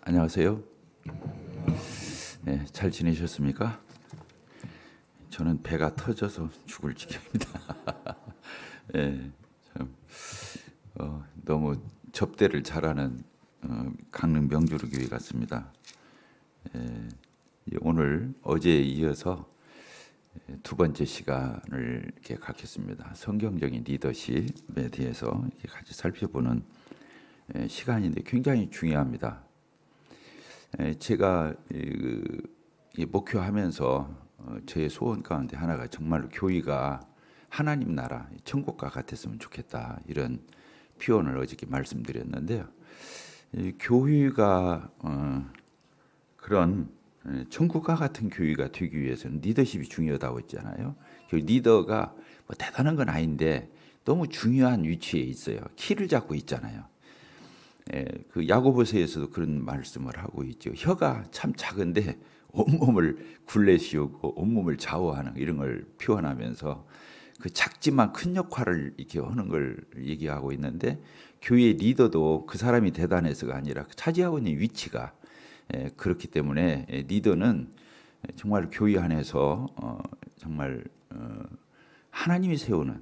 안녕하세요. 잘 지내셨습니까? 저는 배가 터져서 죽을 지경입니다. 예, 참, 너무 접대를 잘하는 강릉 명주르 교회 같습니다. 오늘 어제에 이어서 두 번째 시간을 이렇게 갖겠습니다. 성경적인 리더십에 대해서 이렇게 같이 살펴보는 시간인데 굉장히 중요합니다. 제가 목회하면서 제 소원 가운데 하나가 정말로 교회가 하나님 나라 천국과 같았으면 좋겠다, 이런 표현을 어저께 말씀드렸는데요. 교회가 그런 천국과 같은 교회가 되기 위해서는 리더십이 중요하다고 했잖아요. 그 리더가 뭐 대단한 건 아닌데 너무 중요한 위치에 있어요. 키를 잡고 있잖아요. 그 야고보서에서도 그런 말씀을 하고 있죠. 혀가 참 작은데 온몸을 굴레 씌우고 온몸을 좌우하는 이런 걸 표현하면서 그 작지만 큰 역할을 이렇게 하는 걸 얘기하고 있는데, 교회 리더도 그 사람이 대단해서가 아니라 차지하고 있는 위치가 그렇기 때문에 리더는 정말 교회 안에서 정말 하나님이 세우는,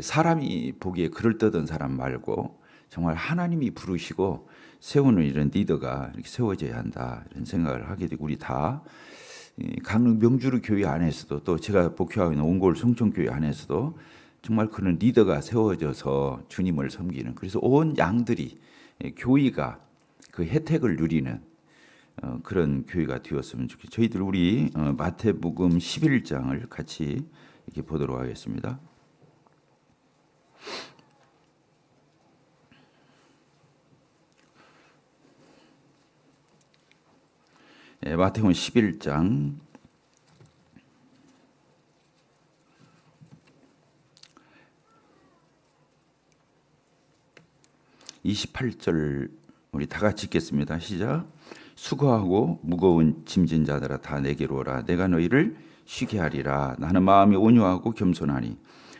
사람이 보기에 그럴듯한 사람 말고 정말 하나님이 부르시고 세우는 이런 리더가 이렇게 세워져야 한다, 이런 생각을 하게 되고, 우리 다 강릉 명주르 교회 안에서도 또 제가 목회하고 있는 옹골 성천교회 안에서도 정말 그런 리더가 세워져서 주님을 섬기는, 그래서 온 양들이 교회가 그 혜택을 누리는 그런 교회가 되었으면 좋겠어요. 저희들 우리 마태복음 11장을 같이 이렇게 보도록 하겠습니다. 마태복음 11장 28절 우리 다 같이 읽겠습니다. 시작. 수고하고 무거운 짐진 자들아 다 내게로 오라. 내가 너희를 쉬게 하리라. 나는 마음이 온유하고 겸손하니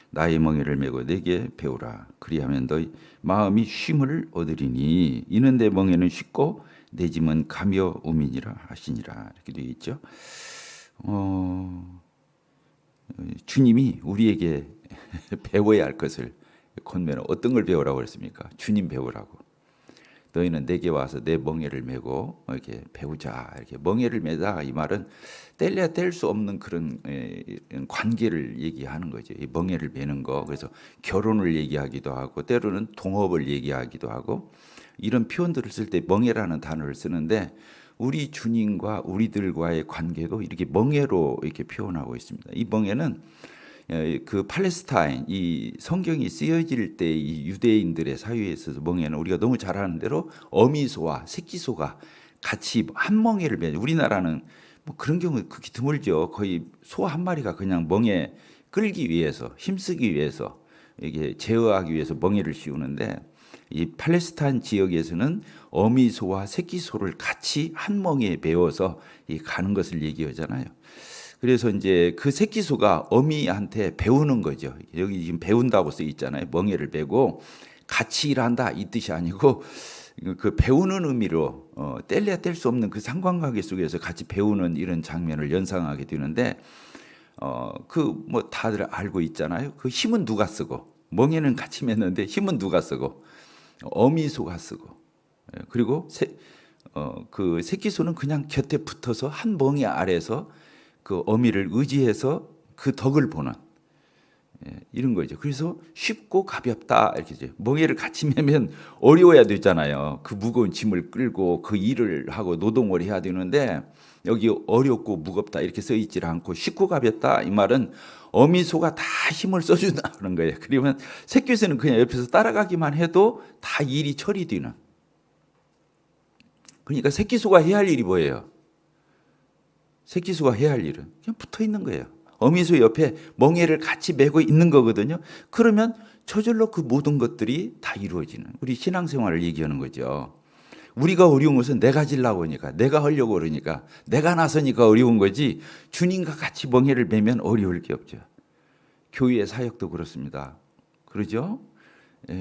나의 멍에를 메고 내게 배우라. 그리하면 너희 마음이 쉼을 얻으리니 이는 내 멍에는 쉽고 내 짐은 가벼 우민이라 하시니라. 이렇게 되어 있죠. 주님이 우리에게 배워야 할 것을 권면은 어떤 걸 배우라고 그랬습니까? 주님 배우라고. 너희는 내게 와서 내 멍에를 메고 이렇게 배우자. 이렇게 멍에를 메다, 이 말은 뗄래야 뗄 수 없는 그런 관계를 얘기하는 거죠. 이 멍에를 메는 거. 그래서 결혼을 얘기하기도 하고 때로는 동업을 얘기하기도 하고, 이런 표현들을 쓸 때 멍에라는 단어를 쓰는데 우리 주님과 우리들과의 관계도 이렇게 멍에로 이렇게 표현하고 있습니다. 이 멍에는 그 팔레스타인, 이 성경이 쓰여질 때 이 유대인들의 사유에 있어서 멍에는 우리가 너무 잘 아는 대로 어미소와 새끼소가 같이 한 멍에를 매죠. 우리나라는 뭐 그런 경우 극히 드물죠. 거의 소 한 마리가 그냥 멍에 끌기 위해서, 힘쓰기 위해서, 이게 제어하기 위해서 멍에를 씌우는데, 이 팔레스타인 지역에서는 어미소와 새끼소를 같이 한 멍에 베어서 가는 것을 얘기하잖아요. 그래서 이제 그 새끼소가 어미한테 배우는 거죠. 여기 지금 배운다고 써 있잖아요. 멍에를 베고 같이 일한다, 이 뜻이 아니고 그 배우는 의미로 뗄래야 뗄 수 없는 그 상관관계 속에서 같이 배우는 이런 장면을 연상하게 되는데, 그 뭐 다들 알고 있잖아요. 그 힘은 누가 쓰고, 멍에는 같이 맸는데 힘은 누가 쓰고, 어미소가 쓰고, 그리고 그 새끼소는 그냥 곁에 붙어서 한 멍에 아래서 그 어미를 의지해서 그 덕을 보는 이런 거죠. 그래서 쉽고 가볍다, 이렇게. 멍에를 같이 매면 어려워야 되잖아요. 그 무거운 짐을 끌고 그 일을 하고 노동을 해야 되는데, 여기 어렵고 무겁다 이렇게 써 있질 않고 쉽고 가볍다, 이 말은 어미소가 다 힘을 써준다는 거예요. 그러면 새끼소는 그냥 옆에서 따라가기만 해도 다 일이 처리되는. 그러니까 새끼소가 해야 할 일이 뭐예요? 새끼소가 해야 할 일은 그냥 붙어 있는 거예요. 어미소 옆에 멍에를 같이 메고 있는 거거든요. 그러면 저절로 그 모든 것들이 다 이루어지는, 우리 신앙생활을 얘기하는 거죠. 우리가 어려운 것은 내가 지려고 하니까, 내가 하려고 그러니까, 내가 나서니까 어려운 거지, 주님과 같이 멍에를 메면 어려울 게 없죠. 교회의 사역도 그렇습니다. 그러죠?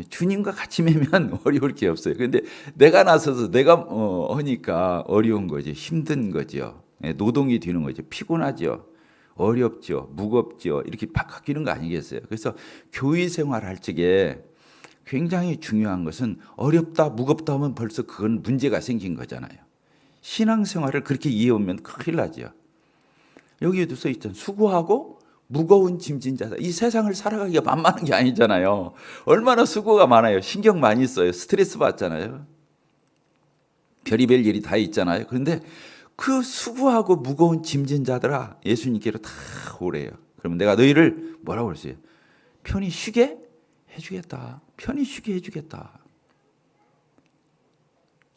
주님과 같이 매면 어려울 게 없어요. 그런데 내가 나서서 내가 하니까 어려운 거죠. 힘든 거죠. 노동이 되는 거죠. 피곤하죠. 어렵죠. 무겁죠. 이렇게 바뀌는 거 아니겠어요? 그래서 교회 생활할 적에 굉장히 중요한 것은 어렵다, 무겁다 하면 벌써 그건 문제가 생긴 거잖아요. 신앙생활을 그렇게 이해하면 큰일 나죠. 여기에도 써 있잖아요. 수고하고 무거운 짐진 자다. 이 세상을 살아가기가 만만한 게 아니잖아요. 얼마나 수고가 많아요. 신경 많이 써요. 스트레스 받잖아요. 별의별 일이 다 있잖아요. 그런데 그 수고하고 무거운 짐진 자들아 예수님께로 다 오래요. 그러면 내가 너희를 뭐라고 그랬어요? 편히 쉬게 해주겠다. 편히 쉬게 해주겠다.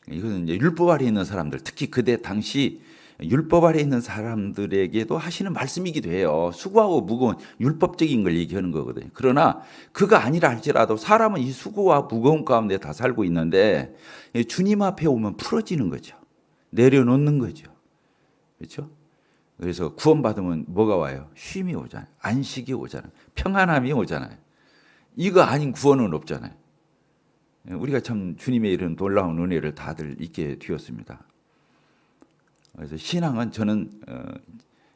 이거는 이제 율법 아래 있는 사람들, 특히 그때 당시 율법 아래 있는 사람들에게도 하시는 말씀이기도 해요. 수고하고 무거운 율법적인 걸 얘기하는 거거든요. 그러나 그가 아니라 할지라도 사람은 이 수고와 무거운 가운데 다 살고 있는데 주님 앞에 오면 풀어지는 거죠. 내려놓는 거죠. 그렇죠? 그래서 구원받으면 뭐가 와요? 쉼이 오잖아요. 안식이 오잖아요. 평안함이 오잖아요. 이거 아닌 구원은 없잖아요. 우리가 참 주님의 이런 놀라운 은혜를 다들 있게 되었습니다. 그래서 신앙은 저는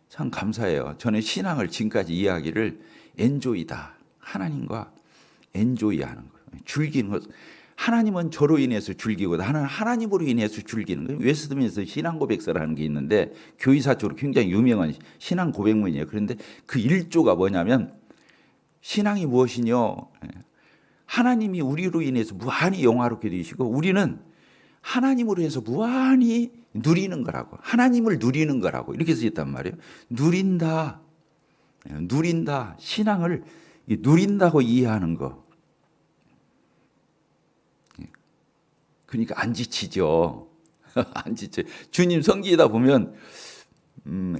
참 감사해요. 저는 신앙을 지금까지 이야기를 엔조이다. 하나님과 엔조이하는 거예요. 즐기는 것. 하나님은 저로 인해서 즐기고 나는 하나님으로 인해서 즐기는 거예요. 웨스트민스터 신앙 고백서라는 게 있는데 교의사 쪽으로 굉장히 유명한 신앙 고백문이에요. 그런데 그 1조가 뭐냐면 신앙이 무엇이뇨? 하나님이 우리로 인해서 무한히 영화롭게 되시고 우리는 하나님으로 해서 무한히 누리는 거라고. 하나님을 누리는 거라고. 이렇게 써 있단 말이에요. 누린다. 누린다. 신앙을 누린다고 이해하는 거. 그러니까 안 지치죠. 안 지쳐. 주님 섬기다 보면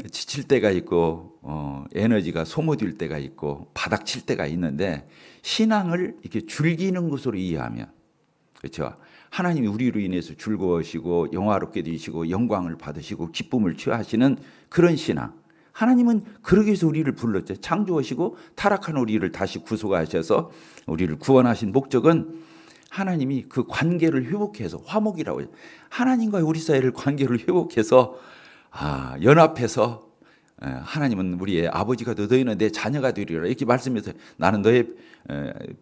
지칠 때가 있고 에너지가 소모될 때가 있고 바닥칠 때가 있는데 신앙을 이렇게 즐기는 것으로 이해하면 그렇죠. 하나님이 우리로 인해서 즐거워하시고 영화롭게 되시고 영광을 받으시고 기쁨을 취하시는 그런 신앙. 하나님은 그러기 위해서 우리를 불렀죠. 창조하시고 타락한 우리를 다시 구속하셔서 우리를 구원하신 목적은 하나님이 그 관계를 회복해서 화목이라고 해요. 하나님과의 우리 사이를 관계를 회복해서 연합해서 하나님은 우리의 아버지가 되어 너희는 내 자녀가 되리라 이렇게 말씀해서 나는 너의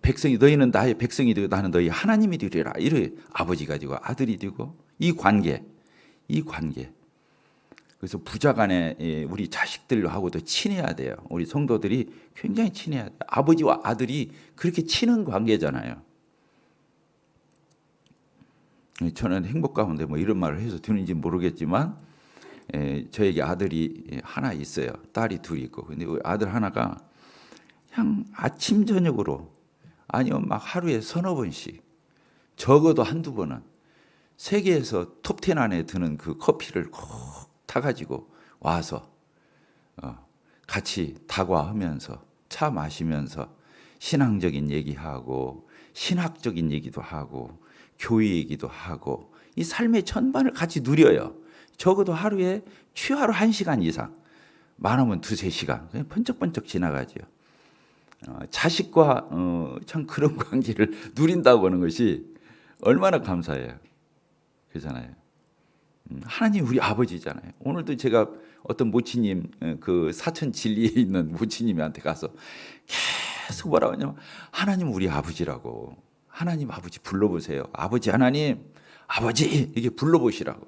백성이 너희는 나의 백성이 되고 나는 너희 하나님이 되리라 이렇게 아버지가 되고 아들이 되고 이 관계 그래서 부자간에 우리 자식들하고도 친해야 돼요. 우리 성도들이 굉장히 친해야 돼요. 아버지와 아들이 그렇게 친한 관계잖아요. 저는 행복 가운데 뭐 이런 말을 해서 되는지 모르겠지만 저에게 아들이 하나 있어요. 딸이 둘이 있고. 근데 아들 하나가 그냥 아침 저녁으로 아니면 막 하루에 서너 번씩 적어도 한두 번은 세계에서 톱10 안에 드는 그 커피를 꼭 타가지고 와서 같이 다과하면서 차 마시면서 신앙적인 얘기하고 신학적인 얘기도 하고 교회 얘기도 하고 이 삶의 전반을 같이 누려요. 적어도 하루에 취하로 1시간 이상, 많으면 2-3시간 그냥 번쩍번쩍 지나가죠. 자식과 참 그런 관계를 누린다고 하는 것이 얼마나 감사해요. 그렇잖아요. 하나님 우리 아버지잖아요. 오늘도 제가 어떤 모치님 그 사천 진리에 있는 모치님한테 가서 계속 뭐라고 하냐면 하나님 우리 아버지라고. 하나님 아버지 불러보세요. 아버지 하나님 아버지 이게 불러보시라고.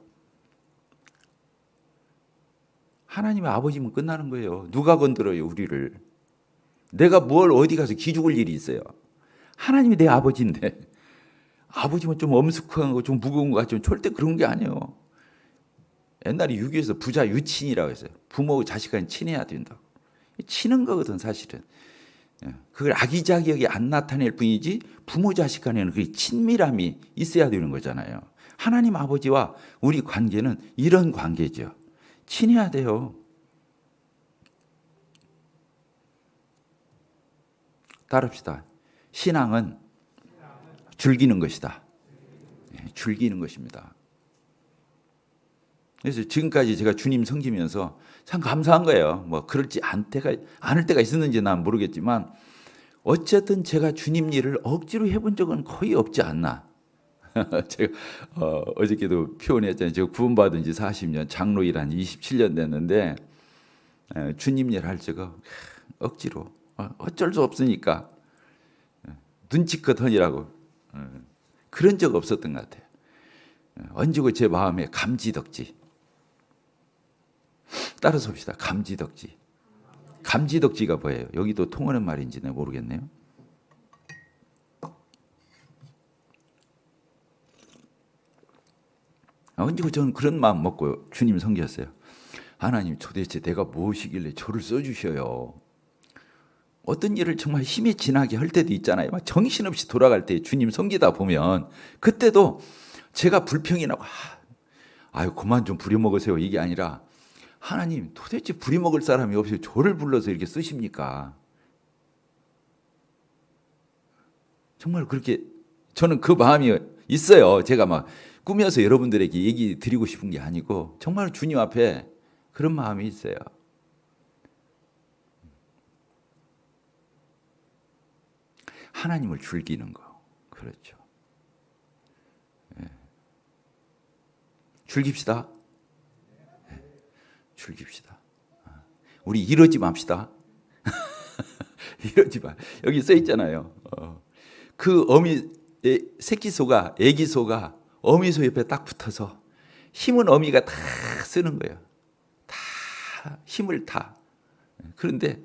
하나님의 아버지면 끝나는 거예요. 누가 건드려요 우리를. 내가 뭘 어디 가서 기죽을 일이 있어요. 하나님이 내 아버지인데 아버지면 좀 엄숙한 거 좀 무거운 거 같지만 절대 그런 게 아니에요. 옛날에 유교에서 부자 유친이라고 했어요. 부모 자식 간에 친해야 된다고. 치는 거거든 사실은. 그걸 아기자기하게 안 나타낼 뿐이지 부모 자식 간에는 그 친밀함이 있어야 되는 거잖아요. 하나님 아버지와 우리 관계는 이런 관계죠. 친해야 돼요. 따릅시다. 신앙은 즐기는 것이다. 즐기는 것입니다. 그래서 지금까지 제가 주님 섬기면서 참 감사한 거예요. 뭐 그럴지 않을 때가 있었는지 난 모르겠지만 어쨌든 제가 주님 일을 억지로 해본 적은 거의 없지 않나. 제가 어저께도 표현했잖아요. 제가 구원받은 지 40년, 장로 일 한 27년 됐는데 주님 일 할 적은 억지로 어쩔 수 없으니까 눈치껏 하니라고 그런 적 없었던 것 같아요. 언제고 제 마음에 감지덕지. 따라서 봅시다. 감지덕지. 감지덕지가 뭐예요? 여기도 통하는 말인지는 모르겠네요. 언제고 저는 그런 마음 먹고 주님 섬겼어요. 하나님 도대체 내가 무엇이길래 저를 써주셔요. 어떤 일을 정말 힘이 지나게 할 때도 있잖아요. 막 정신없이 돌아갈 때 주님 섬기다 보면 그때도 제가 불평이 나고 아유 그만 좀 부려먹으세요 이게 아니라 하나님 도대체 부려먹을 사람이 없어요. 저를 불러서 이렇게 쓰십니까? 정말 그렇게 저는 그 마음이 있어요. 제가 막 꾸며서 여러분들에게 얘기 드리고 싶은 게 아니고 정말 주님 앞에 그런 마음이 있어요. 하나님을 즐기는 거. 그렇죠. 예. 즐깁시다. 예. 즐깁시다. 우리 이러지 맙시다. 이러지 마. 여기 써 있잖아요. 그 어미 새끼 소가 애기 소가 어미 소 옆에 딱 붙어서 힘은 어미가 다 쓰는 거예요. 다 힘을 다. 그런데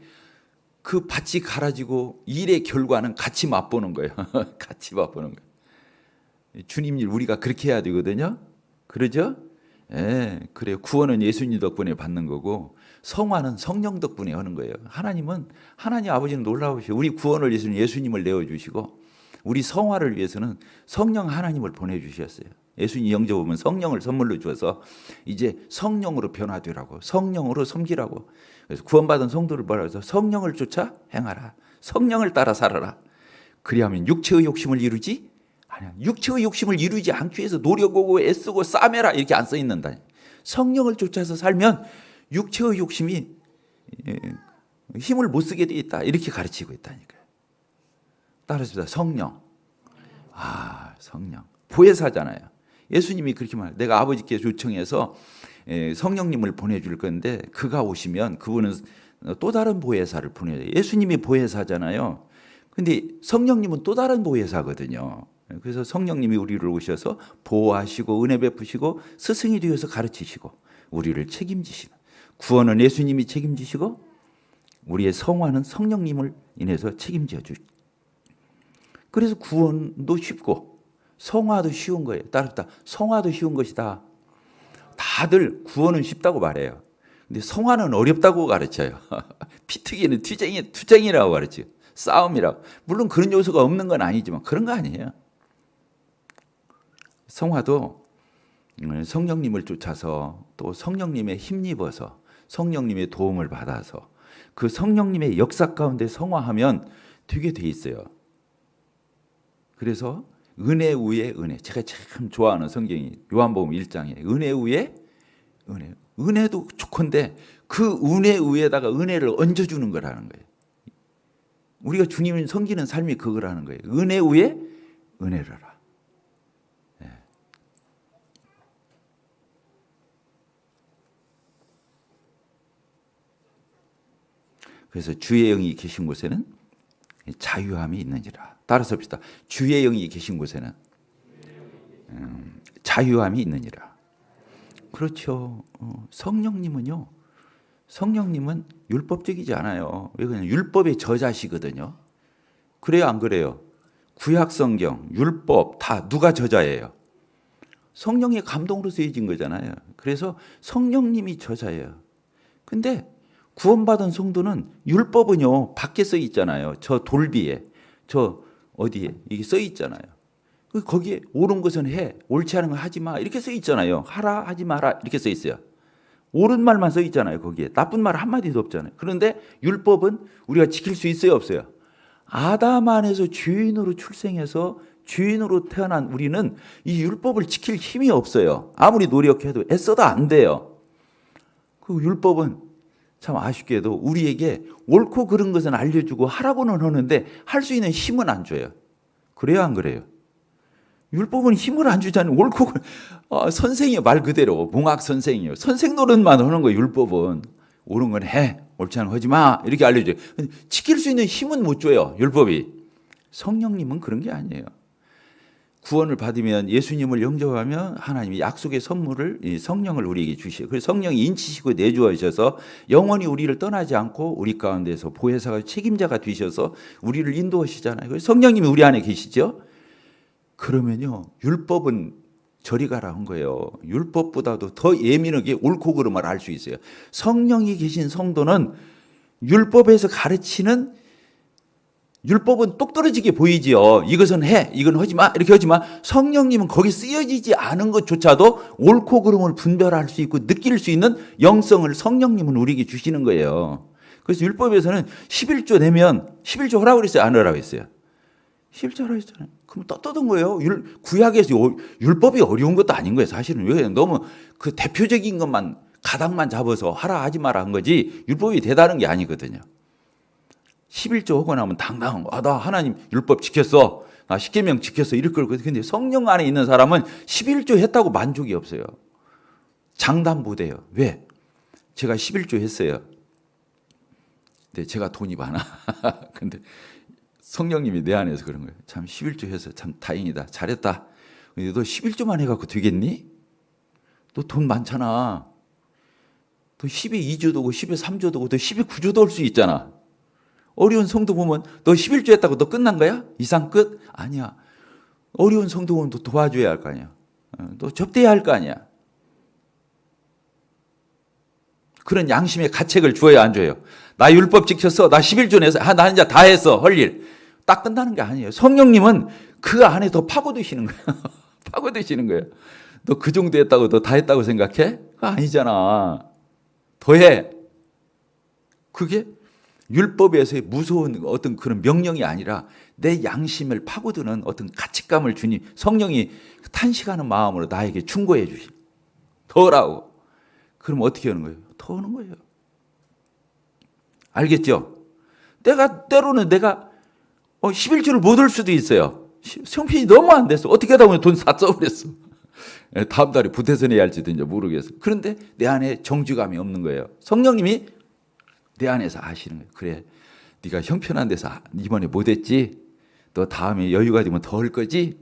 그 밭이 갈아지고 일의 결과는 같이 맛보는 거예요. 같이 맛보는 거예요. 주님 일 우리가 그렇게 해야 되거든요. 그러죠? 예, 그래요. 구원은 예수님 덕분에 받는 거고 성화는 성령 덕분에 하는 거예요. 하나님은 하나님 아버지는 놀라우시고 우리 구원을 위해서는 예수님을 내어주시고 우리 성화를 위해서는 성령 하나님을 보내주셨어요. 예수님 영접 오면 성령을 선물로 주어서 이제 성령으로 변화되라고 성령으로 섬기라고. 그래서 구원받은 성도를 뭐라 해서 성령을 쫓아 행하라. 성령을 따라 살아라. 그리하면 육체의 욕심을 이루지 아니야. 육체의 욕심을 이루지 않기 위해서 노력하고 애쓰고 싸매라 이렇게 안 써 있는다. 성령을 쫓아서 살면 육체의 욕심이 힘을 못 쓰게 돼 있다. 이렇게 가르치고 있다니까요. 따라서 성령. 성령. 보혜사잖아요. 예수님이 그렇게 말해요. 내가 아버지께 요청해서 성령님을 보내줄 건데 그가 오시면 그분은 또 다른 보혜사를 보내요. 예수님이 보혜사잖아요. 근데 성령님은 또 다른 보혜사거든요. 그래서 성령님이 우리를 오셔서 보호하시고 은혜 베푸시고 스승이 되어서 가르치시고 우리를 책임지시는 구원은 예수님이 책임지시고 우리의 성화는 성령님을 인해서 책임져 주시고 그래서 구원도 쉽고 성화도 쉬운 거예요. 따르다 성화도 쉬운 것이다. 다들 구원은 쉽다고 말해요. 근데 성화는 어렵다고 가르쳐요. 피튀기는 투쟁이라고 가르쳐요. 싸움이라고. 물론 그런 요소가 없는 건 아니지만 그런 거 아니에요. 성화도 성령님을 쫓아서 또 성령님의 힘입어서 성령님의 도움을 받아서 그 성령님의 역사 가운데 성화하면 되게 돼 있어요. 그래서 은혜 위에 은혜. 제가 참 좋아하는 성경이 요한복음 1장에 은혜 위에 은혜. 은혜도 좋건데 그 은혜 위에다가 은혜를 얹어주는 거라는 거예요. 우리가 주님을 섬기는 삶이 그거라는 거예요. 은혜 위에 은혜를 하라. 네. 그래서 주의 영이 계신 곳에는 자유함이 있느니라. 따라서 봅시다. 주의 영이 계신 곳에는 자유함이 있느니라. 그렇죠. 성령님은요. 성령님은 율법적이지 않아요. 왜 그러냐? 율법의 저자시거든요. 그래요, 안 그래요? 구약 성경, 율법 다 누가 저자예요? 성령의 감동으로 쓰여진 거잖아요. 그래서 성령님이 저자예요. 근데 구원받은 성도는 율법은요 밖에 써 있잖아요. 저 돌비에, 저 어디에 이게 써 있잖아요. 거기에 옳은 것은 해, 옳지 않은 건 하지 마 이렇게 써 있잖아요. 하라 하지 마라 이렇게 써 있어요. 옳은 말만 써 있잖아요. 거기에 나쁜 말 한마디도 없잖아요. 그런데 율법은 우리가 지킬 수 있어요, 없어요? 아담 안에서 죄인으로 출생해서 죄인으로 태어난 우리는 이 율법을 지킬 힘이 없어요. 아무리 노력해도 애써도 안 돼요. 그 율법은 참 아쉽게도 우리에게 옳고 그른 것은 알려주고 하라고는 하는데 할 수 있는 힘은 안 줘요. 그래요, 안 그래요? 율법은 힘을 안 주잖아요. 옳고 선생이요, 말 그대로 몽학 선생이요. 선생 노릇만 하는 거예요. 율법은 옳은 건 해, 옳지 않은 건 하지 마 이렇게 알려줘요. 지킬 수 있는 힘은 못 줘요. 율법이. 성령님은 그런 게 아니에요. 구원을 받으면 예수님을 영접하면 하나님이 약속의 선물을, 성령을 우리에게 주시고, 그래서 성령이 인치시고 내주어셔서 영원히 우리를 떠나지 않고 우리 가운데서 보혜사가 책임자가 되셔서 우리를 인도하시잖아요. 그래서 성령님이 우리 안에 계시죠. 그러면요, 율법은 저리 가라 한 거예요. 율법보다도 더 예민하게 옳고 그름을 알 수 있어요. 성령이 계신 성도는 율법에서 가르치는, 율법은 똑 떨어지게 보이지요. 이것은 해, 이건 하지 마, 이렇게 하지만 성령님은 거기 쓰여지지 않은 것조차도 옳고 그름을 분별할 수 있고 느낄 수 있는 영성을 성령님은 우리에게 주시는 거예요. 그래서 율법에서는 11조 내면 11조 하라고 그랬어요, 안 하라고 했어요? 11조 하라고 했잖아요. 그럼 떳떳한 거예요. 구약에서 율법이 어려운 것도 아닌 거예요. 사실은 왜 너무 그 대표적인 것만 가닥만 잡아서 하라 하지 마라 한 거지 율법이 대단한 게 아니거든요. 11조 하고 나면 당당한 거. 나 하나님 율법 지켰어. 나 십계명 지켰어. 이럴 거거든요. 근데 성령 안에 있는 사람은 11조 했다고 만족이 없어요. 장담 못 해요. 왜? 제가 11조 했어요. 근데 제가 돈이 많아. 근데 성령님이 내 안에서 그런 거예요. 참 11조 해서 참 다행이다. 잘했다. 근데 너 11조만 해갖고 되겠니? 너 돈 많잖아. 너 10에 2조도 오고 10에 3조도 오고 너 10에 9조도 올 수 있잖아. 어려운 성도 보면 너 11조 했다고 너 끝난 거야? 이상 끝? 아니야. 어려운 성도 보면 또 도와줘야 할 거 아니야. 또 접대해야 할 거 아니야. 그런 양심의 가책을 주어야 안 줘요. 나 율법 지켰어. 나 11조 내서 나 이제 다 했어. 할 일. 딱 끝나는 게 아니에요. 성령님은 그 안에 더 파고드시는 거예요. 파고드시는 거예요. 너 그 정도 했다고 너 다 했다고 생각해? 그거 아니잖아. 더 해. 그게 율법에서의 무서운 어떤 그런 명령이 아니라 내 양심을 파고드는 어떤 가치감을 주니 성령이 탄식하는 마음으로 나에게 충고해 주시. 더 하라고. 그럼 어떻게 하는 거예요? 더 하는 거예요. 알겠죠? 때로는 내가 11조를 못 올 수도 있어요. 형편이 너무 안 됐어. 어떻게 하다 보면 돈 다 써버렸어. 다음 달에 부태서 내야 할지도 이제 모르겠어. 그런데 내 안에 정주감이 없는 거예요. 성령님이 내 안에서 아시는 거예요. 그래, 네가 형편한 데서 이번에 못했지? 너 다음에 여유가 되면 더 할 거지?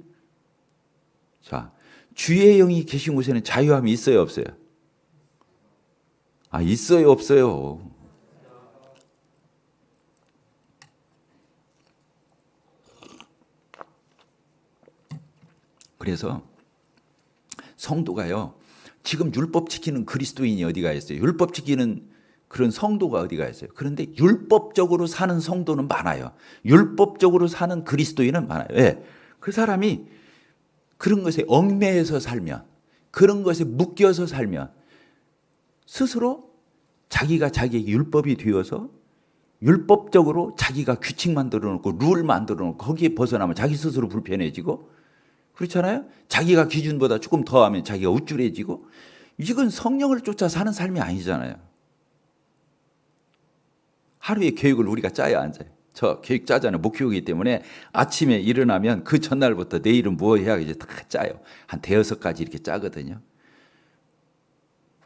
자, 주의 영이 계신 곳에는 자유함이 있어요, 없어요? 있어요, 없어요? 그래서 성도가요, 지금 율법 지키는 그리스도인이 어디가 있어요? 율법 지키는 그런 성도가 어디가 있어요? 그런데 율법적으로 사는 성도는 많아요. 율법적으로 사는 그리스도인은 많아요. 왜? 그 사람이 그런 것에 얽매여서 살면, 그런 것에 묶여서 살면 스스로 자기가 자기의 율법이 되어서 율법적으로 자기가 규칙 만들어 놓고 룰 만들어 놓고 거기에 벗어나면 자기 스스로 불편해지고, 그렇잖아요? 자기가 기준보다 조금 더하면 자기가 우쭐해지고, 이건 성령을 쫓아 사는 삶이 아니잖아요. 하루의 계획을 우리가 짜야 앉아요. 저 계획 짜잖아요. 목표이기 때문에 아침에 일어나면 그 전날부터 내일은 뭐 해야겠지 다 짜요. 한 대여섯 가지 이렇게 짜거든요.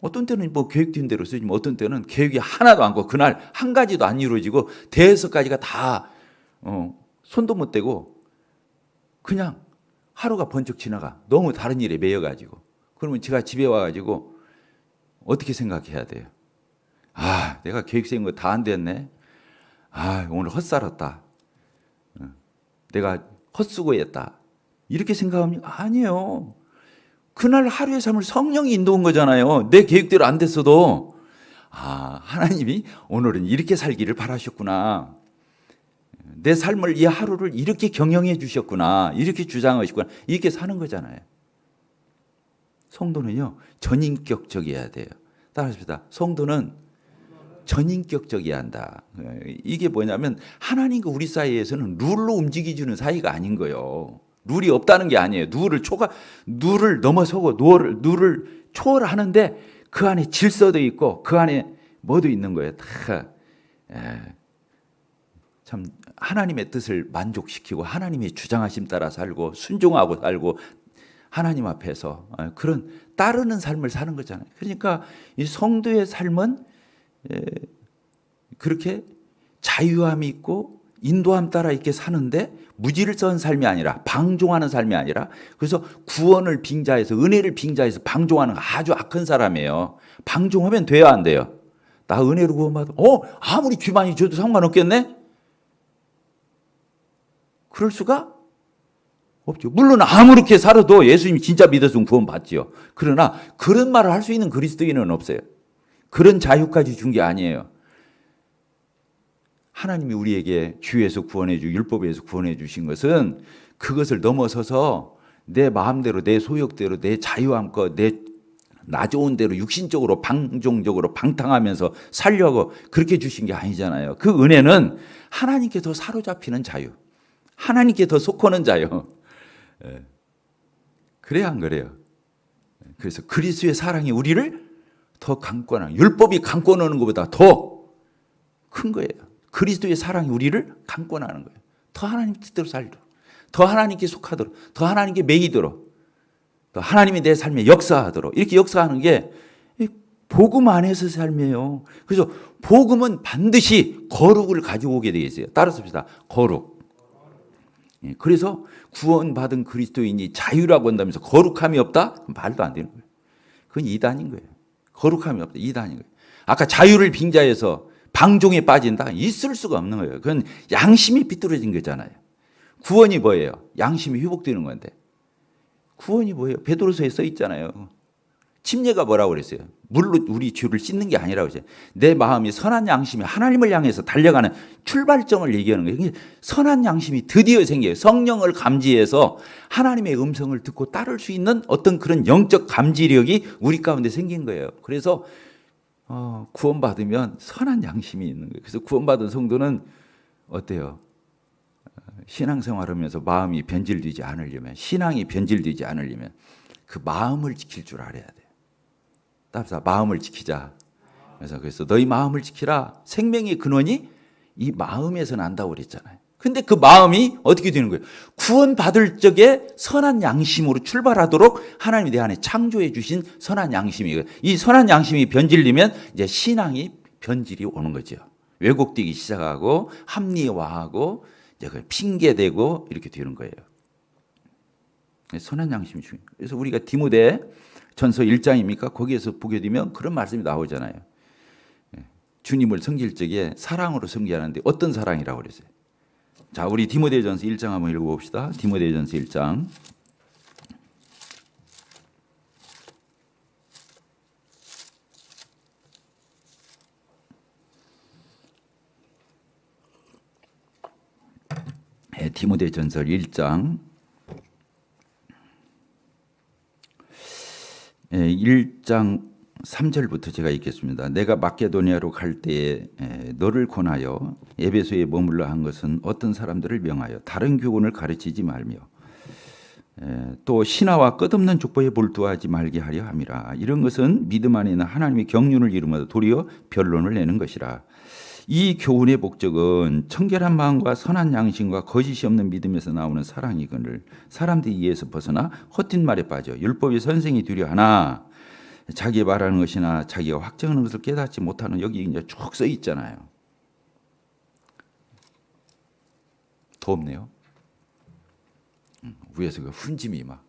어떤 때는 뭐 계획된 대로 쓰지만 어떤 때는 계획이 하나도 않고 그날 한 가지도 안 이루어지고 대여섯 가지가 다 손도 못 대고 그냥 하루가 번쩍 지나가. 너무 다른 일에 매여가지고. 그러면 제가 집에 와가지고 어떻게 생각해야 돼요? 내가 계획 세운 거 다 안 됐네. 오늘 헛살았다. 내가 헛수고했다. 이렇게 생각하면 아니에요. 그날 하루의 삶을 성령이 인도한 거잖아요. 내 계획대로 안 됐어도 하나님이 오늘은 이렇게 살기를 바라셨구나. 내 삶을 이 하루를 이렇게 경영해 주셨구나. 이렇게 주장하셨구나. 이렇게 사는 거잖아요. 성도는요, 전인격적이어야 돼요. 따라합시다. 성도는 전인격적이어야 한다. 이게 뭐냐면 하나님과 우리 사이에서는 룰로 움직여주는 사이가 아닌 거예요. 룰이 없다는 게 아니에요. 룰을 넘어서고 룰을 초월하는데 그 안에 질서도 있고 그 안에 뭐도 있는 거예요. 다. 참 하나님의 뜻을 만족시키고 하나님의 주장하심 따라 살고 순종하고 살고 하나님 앞에서 그런 따르는 삶을 사는 거잖아요. 그러니까 이 성도의 삶은 그렇게 자유함이 있고 인도함 따라 이렇게 사는데 무질서한 삶이 아니라 방종하는 삶이 아니라 그래서 구원을 빙자해서 은혜를 빙자해서 방종하는 아주 악한 사람이에요. 방종하면 돼야 안 돼요. 나 은혜로 구원받아. 아무리 죄 많이 져도 상관없겠네? 그럴 수가 없죠. 물론 아무렇게 살아도 예수님이 진짜 믿었으면 구원받지요. 그러나 그런 말을 할 수 있는 그리스도인은 없어요. 그런 자유까지 준 게 아니에요. 하나님이 우리에게 주에서 구원해 주 율법에서 구원해 주신 것은 그것을 넘어서서 내 마음대로 내 소욕대로 내 자유함껏 나 좋은 대로 육신적으로 방종적으로 방탕하면서 살려고 그렇게 주신 게 아니잖아요. 그 은혜는 하나님께 더 사로잡히는 자유, 하나님께 더 속하는 자유. 그래야 안 그래요. 그래서 그리스도의 사랑이 우리를 더 강권하는, 율법이 강권하는 것보다 더 큰 거예요. 그리스도의 사랑이 우리를 강권하는 거예요. 더 하나님 뜻대로 살도록, 더 하나님께 속하도록, 더 하나님께 매이도록, 더 하나님이 내 삶에 역사하도록, 이렇게 역사하는 게 복음 안에서 삶이에요. 그래서 복음은 반드시 거룩을 가지고 오게 되어 있어요. 따라서 봅시다. 거룩. 그래서 구원받은 그리스도인이 자유라고 한다면서 거룩함이 없다? 말도 안 되는 거예요. 그건 이단인 거예요. 거룩함이 없다. 이단인 거예요. 아까 자유를 빙자해서 방종에 빠진다? 있을 수가 없는 거예요. 그건 양심이 삐뚤어진 거잖아요. 구원이 뭐예요? 양심이 회복되는 건데. 구원이 뭐예요? 베드로서에 써 있잖아요. 침례가 뭐라고 그랬어요? 물로 우리 죄를 씻는 게 아니라고 했어요. 내 마음이 선한 양심이 하나님을 향해서 달려가는 출발점을 얘기하는 거예요. 선한 양심이 드디어 생겨요. 성령을 감지해서 하나님의 음성을 듣고 따를 수 있는 어떤 그런 영적 감지력이 우리 가운데 생긴 거예요. 그래서 구원받으면 선한 양심이 있는 거예요. 그래서 구원받은 성도는 어때요? 신앙생활하면서 마음이 변질되지 않으려면, 신앙이 변질되지 않으려면 그 마음을 지킬 줄 알아야 돼요. 따라서 마음을 지키자. 그래서 너희 마음을 지키라. 생명의 근원이 이 마음에서 난다고 그랬잖아요. 근데 그 마음이 어떻게 되는 거예요? 구원받을 적에 선한 양심으로 출발하도록 하나님이 내 안에 창조해 주신 선한 양심이에요. 이 선한 양심이 변질되면 이제 신앙이 변질이 오는 거죠. 왜곡되기 시작하고 합리화하고 이제 핑계대고 이렇게 되는 거예요. 선한 양심이 중요해요. 그래서 우리가 디모데 전서 1장입니까? 거기에서 보게 되면 그런 말씀이 나오잖아요. 주님을 섬길 적에 사랑으로 섬기하는데 어떤 사랑이라고 그랬어요? 자, 우리 디모데전서 1장 한번 읽어봅시다. 디모데전서 1장. 디모데전서 1장 1장 3절부터 제가 읽겠습니다. 내가 마케도니아로 갈 때에 너를 권하여 에베소에 머물러 한 것은 어떤 사람들을 명하여 다른 교훈을 가르치지 말며 또 신하와 끝없는 족보에 몰두하지 말게 하려 함이라. 이런 것은 믿음 안에 있는 하나님의 경륜을 이루며 도리어 변론을 내는 것이라. 이 교훈의 목적은 청결한 마음과 선한 양심과 거짓이 없는 믿음에서 나오는 사랑이거늘 사람들이 이해에서 벗어나 헛된 말에 빠져 율법의 선생이 되려 하나 자기 말하는 것이나 자기가 확정하는 것을 깨닫지 못하는, 여기 이제 쭉 써 있잖아요. 덥네요. 위에서 그 훈짐이 막.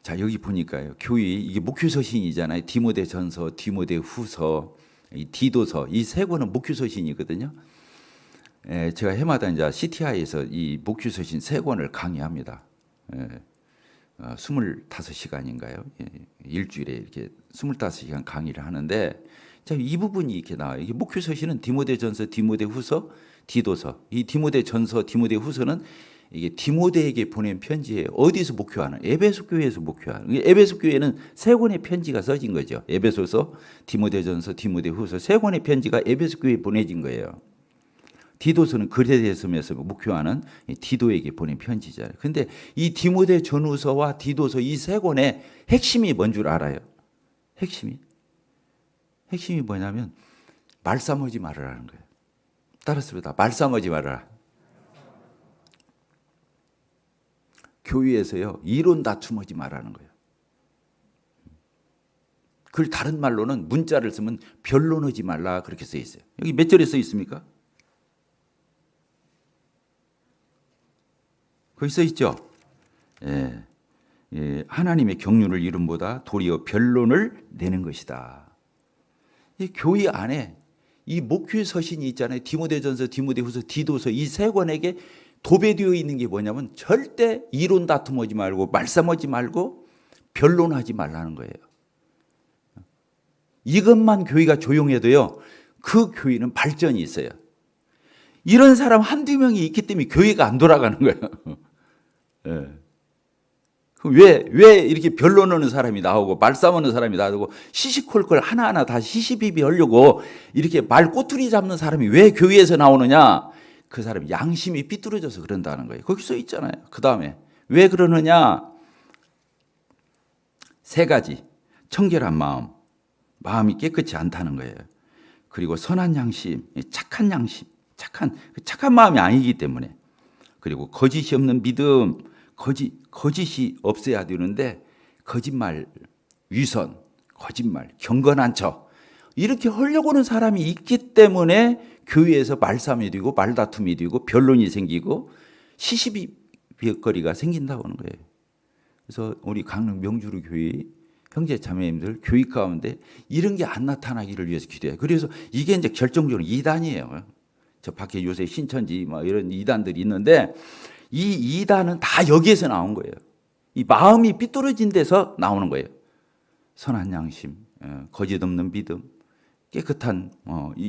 자, 여기 보니까요. 교회 이게 목표서신이잖아요. 디모데전서, 디모데후서, 이 디도서 이 세 권은 목표서신이거든요. 제가 해마다 이제 CTI에서 이 목표서신 세 권을 강의합니다. 25시간인가요? 일주일에 이렇게 25시간 강의를 하는데, 자, 이 부분이 이렇게 나와요. 이게 목표서신은 디모데전서, 디모데후서, 디도서. 이 디모데전서, 디모데후서는 이게 디모데에게 보낸 편지예요. 어디서 목표하는? 에베소 교회에서 목표하는. 에베소 교회는 세 권의 편지가 써진 거죠. 에베소서, 디모데전서, 디모데후서 세 권의 편지가 에베소 교회에 보내진 거예요. 디도서는 그레데섬에서 목회하는 디도에게 보낸 편지잖아요. 근데 이 디모데 전후서와 디도서 이 세 권의 핵심이 뭔 줄 알아요? 핵심이 뭐냐면 말싸움하지 말으라는 거예요. 따라서 말싸움하지 말아라. 교회에서요, 이론 다툼하지 말라는 거예요. 그걸 다른 말로는 문자를 쓰면 변론하지 말라 그렇게 써 있어요. 여기 몇 절에 써 있습니까? 거기 써 있죠. 예, 하나님의 경륜을 이름보다 도리어 변론을 내는 것이다. 이 교회 안에 이 목회 서신이 있잖아요. 디모데전서, 디모데후서, 디도서 이 세 권에게 도배되어 있는 게 뭐냐면 절대 이론 다툼하지 말고 말싸움하지 말고 변론하지 말라는 거예요. 이것만 교회가 조용해도요, 그 교회는 발전이 있어요. 이런 사람 한두 명이 있기 때문에 교회가 안 돌아가는 거예요. 예. 왜 이렇게 변론하는 사람이 나오고 말싸움하는 사람이 나오고 시시콜콜 하나하나 다 시시비비 하려고 이렇게 말 꼬투리 잡는 사람이 왜 교회에서 나오느냐? 그 사람이 양심이 삐뚤어져서 그런다는 거예요. 거기 써 있잖아요. 그 다음에 왜 그러느냐? 세 가지. 청결한 마음, 마음이 깨끗이 않다는 거예요. 그리고 선한 양심, 착한 양심, 착한 마음이 아니기 때문에. 그리고 거짓이 없는 믿음, 거짓이 없어야 되는데 거짓말, 위선, 거짓말, 경건한 척 이렇게 하려고 하는 사람이 있기 때문에 교회에서 말싸움이 되고 말다툼이 되고 변론이 생기고 시시비비거리가 생긴다고 하는 거예요. 그래서 우리 강릉 명주루 교회 형제 자매님들 교회 가운데 이런 게 안 나타나기를 위해서 기도해요. 그래서 이게 이제 결정적으로 이단이에요. 저 밖에 요새 신천지 뭐 이런 이단들이 있는데 이 이단은 다 여기에서 나온 거예요. 이 마음이 삐뚤어진 데서 나오는 거예요. 선한 양심, 거짓 없는 믿음, 깨끗한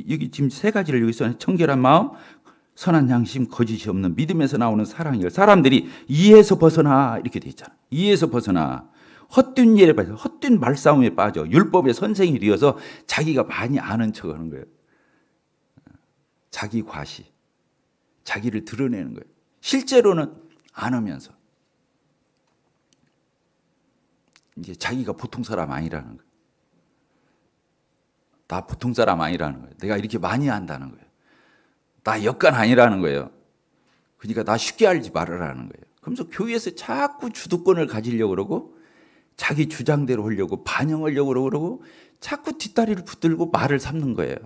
여기 지금 세 가지를 여기서 청결한 마음, 선한 양심, 거짓이 없는 믿음에서 나오는 사랑이에요. 사람들이 이에서 벗어나 이렇게 돼 있잖아. 이에서 벗어나 헛된 일에 빠져, 헛된 말싸움에 빠져 율법의 선생이 되어서 자기가 많이 아는 척하는 거예요. 자기 과시, 자기를 드러내는 거예요. 실제로는 안 하면서 이제 자기가 보통 사람 아니라는 거예요. 나 보통 사람 아니라는 거예요. 내가 이렇게 많이 한다는 거예요. 나 역관 아니라는 거예요. 그러니까 나 쉽게 알지 말으라는 거예요. 그러면서 교회에서 자꾸 주도권을 가지려고 그러고 자기 주장대로 하려고 반영하려고 그러고 자꾸 뒷다리를 붙들고 말을 삼는 거예요.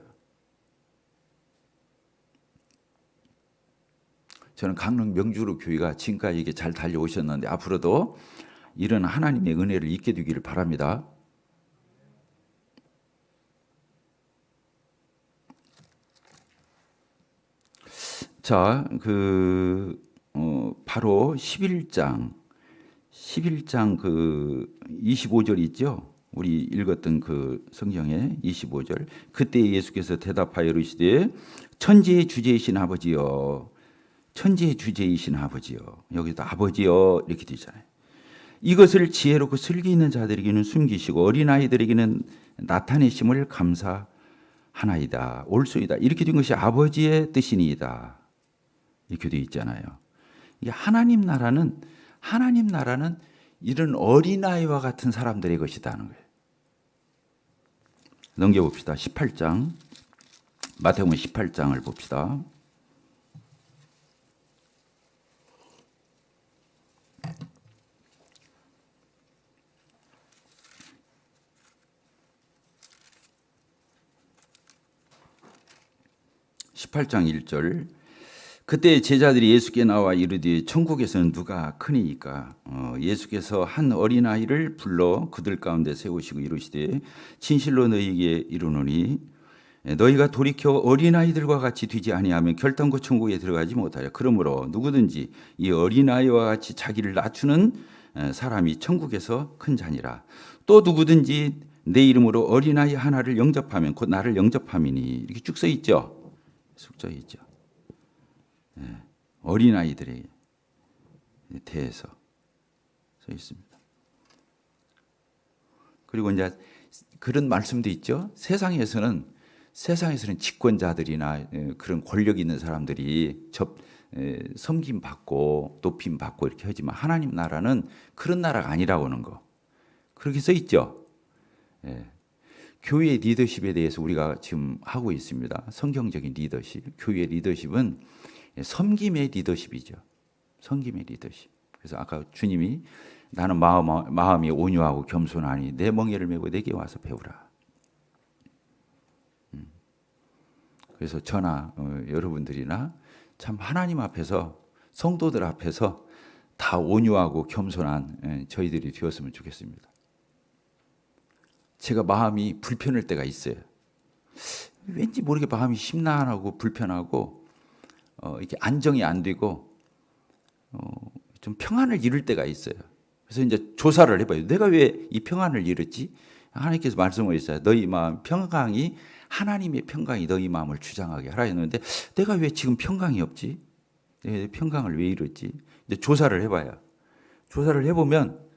저는 강릉 명주루 교회가 지금까지 이게 잘 달려오셨는데 앞으로도 이런 하나님의 은혜를 잊게 되기를 바랍니다. 자, 바로 11장 그 25절 있죠? 우리 읽었던 그 성경의 25절. 그때 예수께서 대답하여 이르시되 천지의 주제이신 아버지여, 천지의 주제이신 아버지여. 여기도 아버지여 이렇게 되잖아요. 이것을 지혜롭고 슬기 있는 자들에게는 숨기시고 어린아이들에게는 나타내심을 감사하나이다. 옳소이다. 이렇게 된 것이 아버지의 뜻이니이다. 이렇게 되어 있잖아요. 이게 하나님 나라는 이런 어린아이와 같은 사람들의 것이다는 거예요. 넘겨봅시다. 18장. 마태복음 18장을 봅시다. (18장 1절) 그때 제자들이 예수께 나와 이르되 천국에서는 누가 크니이까? 예수께서 한 어린아이를 불러 그들 가운데 세우시고 이르시되 진실로 너희에게 이르노니 너희가 돌이켜 어린아이들과 같이 되지 아니하면 결단코 천국에 들어가지 못하여. 그러므로 누구든지 이 어린아이와 같이 자기를 낮추는 사람이 천국에서 큰 자니라. 또 누구든지 내 이름으로 어린아이 하나를 영접하면 곧 나를 영접함이니. 이렇게 쭉 써 있죠. 써 있죠. 어린아이들에 대해서 써 있습니다. 그리고 이제 그런 말씀도 있죠. 세상에서는 세상에서는 집권자들이나 그런 권력 있는 사람들이 섬김 받고 높임 받고 이렇게 하지만 하나님 나라는 그런 나라가 아니라고 하는 거. 그렇게 써 있죠. 예. 교회의 리더십에 대해서 우리가 지금 하고 있습니다. 성경적인 리더십. 교회의 리더십은 섬김의 리더십이죠. 섬김의 리더십. 그래서 아까 주님이 나는 마음이 온유하고 겸손하니 내 멍에를 메고 내게 와서 배우라. 그래서 저나 여러분들이나 참 하나님 앞에서 성도들 앞에서 다 온유하고 겸손한 저희들이 되었으면 좋겠습니다. 제가 마음이 불편할 때가 있어요. 왠지 모르게 마음이 심란하고 불편하고 이렇게 안정이 안 되고 좀 평안을 잃을 때가 있어요. 그래서 이제 조사를 해봐요. 내가 왜 이 평안을 잃었지? 하나님께서 말씀하셨어요. 너희 마음 평강이 하나님의 평강이 너희 마음을 주장하게 하라 했는데 내가 왜 지금 평강이 없지? 내 평강을 왜 잃었지? 이제 조사를 해봐요. 조사를 해보면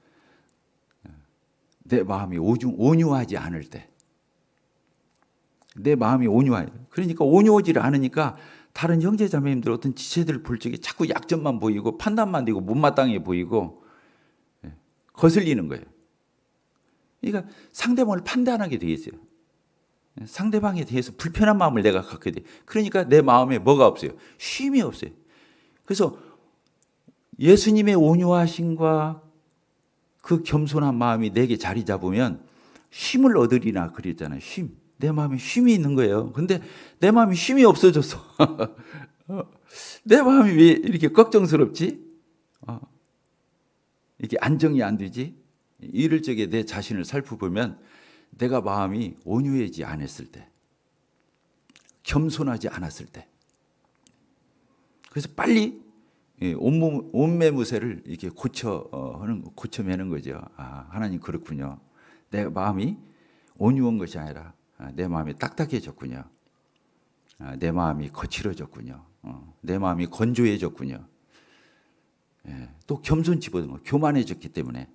내 마음이 온유하지 않을 때, 내 마음이 온유해요. 그러니까 온유하지를 않으니까 다른 형제자매님들 어떤 지체들을 볼 적에 자꾸 약점만 보이고 판단만 되고 못마땅해 보이고 거슬리는 거예요. 그러니까 상대방을 판단하게 돼 있어요. 상대방에 대해서 불편한 마음을 내가 갖게 돼. 그러니까 내 마음에 뭐가 없어요? 쉼이 없어요. 그래서 예수님의 온유하심과 그 겸손한 마음이 내게 자리 잡으면 쉼을 얻으리나 그랬잖아요. 쉼. 내 마음에 쉼이 있는 거예요. 근데 내 마음이 쉼이 없어졌어. 내 마음이 왜 이렇게 걱정스럽지? 이게 안정이 안 되지? 이럴 적에 내 자신을 살펴보면 내가 마음이 온유하지 않았을 때, 겸손하지 않았을 때, 그래서 빨리 온매무새를 이렇게 고쳐매는 거죠. 하나님 그렇군요. 내 마음이 온유한 것이 아니라 내 마음이 딱딱해졌군요. 내 마음이 거칠어졌군요. 내 마음이 건조해졌군요. 또 겸손치보다 교만해졌기 때문에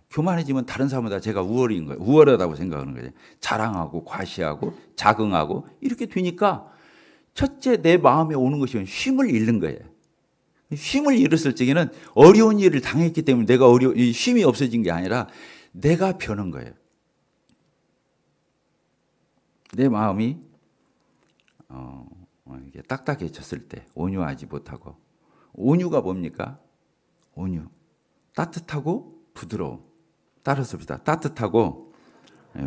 교만해지면 다른 사람보다 제가 우월인 거예요. 우월하다고 생각하는 거예요. 자랑하고 과시하고 자긍하고 이렇게 되니까 첫째 내 마음에 오는 것이 쉼을 잃는 거예요. 쉼을 잃었을 적에는 어려운 일을 당했기 때문에 내가 쉼이 없어진 게 아니라 내가 변한 거예요. 내 마음이 이게 딱딱해졌을 때 온유하지 못하고 온유가 뭡니까? 온유. 따뜻하고 부드러움. 따라서입니다. 따뜻하고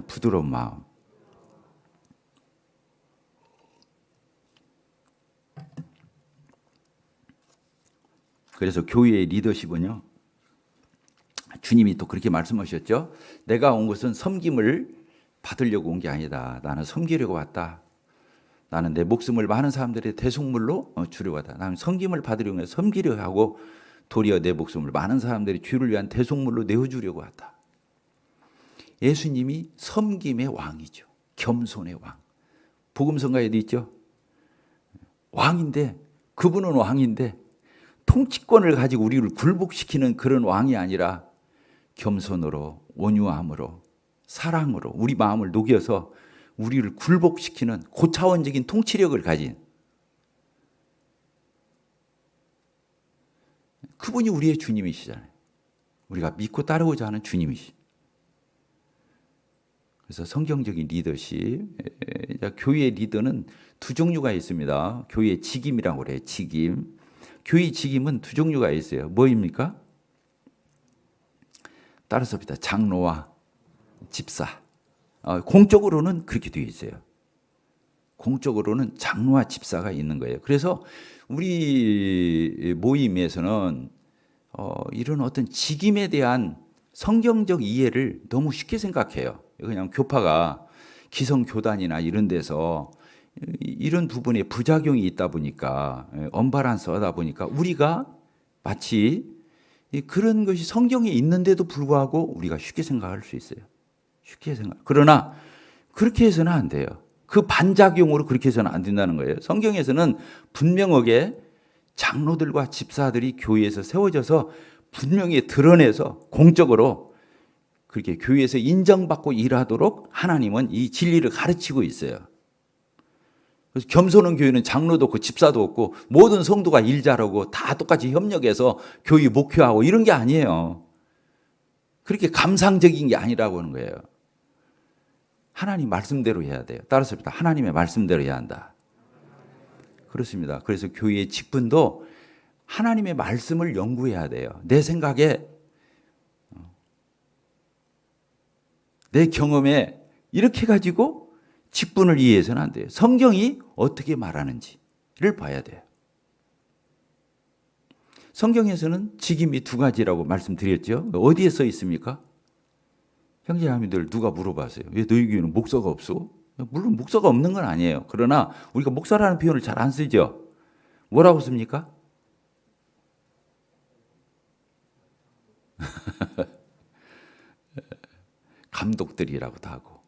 부드러운 마음. 그래서 교회의 리더십은요. 주님이 또 그렇게 말씀하셨죠. 내가 온 것은 섬김을 받으려고 온 게 아니다. 나는 섬기려고 왔다. 나는 내 목숨을 많은 사람들의 대속물로 주려고 왔다. 나는 섬김을 받으려고 섬기려 하고 도리어 내 목숨을 많은 사람들이 주를 위한 대속물로 내어주려고 왔다. 예수님이 섬김의 왕이죠. 겸손의 왕. 복음성가에도 있죠. 왕인데 그분은 왕인데 통치권을 가지고 우리를 굴복시키는 그런 왕이 아니라 겸손으로 온유함으로 사랑으로 우리 마음을 녹여서 우리를 굴복시키는 고차원적인 통치력을 가진 그분이 우리의 주님이시잖아요. 우리가 믿고 따르고자 하는 주님이시. 그래서 성경적인 리더십, 교회의 리더는 두 종류가 있습니다. 교회의 직임이라고 그래요. 직임. 교회의 직임은 두 종류가 있어요. 뭐입니까? 따라서입니다. 장로와 집사. 공적으로는 그렇게 되어 있어요. 공적으로는 장로와 집사가 있는 거예요. 그래서 우리 모임에서는 이런 어떤 직임에 대한 성경적 이해를 너무 쉽게 생각해요. 그냥 교파가 기성교단이나 이런 데서 이런 부분에 부작용이 있다 보니까 언밸런스 하다 보니까 우리가 마치 그런 것이 성경에 있는데도 불구하고 우리가 쉽게 생각할 수 있어요. 쉽게 생각. 그러나 그렇게 해서는 안 돼요. 그 반작용으로 그렇게 해서는 안 된다는 거예요. 성경에서는 분명하게 장로들과 집사들이 교회에서 세워져서 분명히 드러내서 공적으로 그렇게 교회에서 인정받고 일하도록 하나님은 이 진리를 가르치고 있어요. 그래서 겸손한 교회는 장로도 없고 집사도 없고 모든 성도가 일 잘하고 다 똑같이 협력해서 교회 목표하고 이런 게 아니에요. 그렇게 감상적인 게 아니라고 하는 거예요. 하나님 말씀대로 해야 돼요. 따라서 하나님의 말씀대로 해야 한다. 그렇습니다. 그래서 교회의 직분도 하나님의 말씀을 연구해야 돼요. 내 생각에, 내 경험에 이렇게 가지고 직분을 이해해서는 안 돼요. 성경이 어떻게 말하는지를 봐야 돼요. 성경에서는 직임이 두 가지라고 말씀드렸죠. 어디에 써 있습니까? 형제자매들 누가 물어봤어요. 왜 너희 교회는 목사가 없어? 물론 목사가 없는 건 아니에요. 그러나 우리가 목사라는 표현을 잘 안 쓰죠. 뭐라고 씁니까? 감독들이라고도 하고,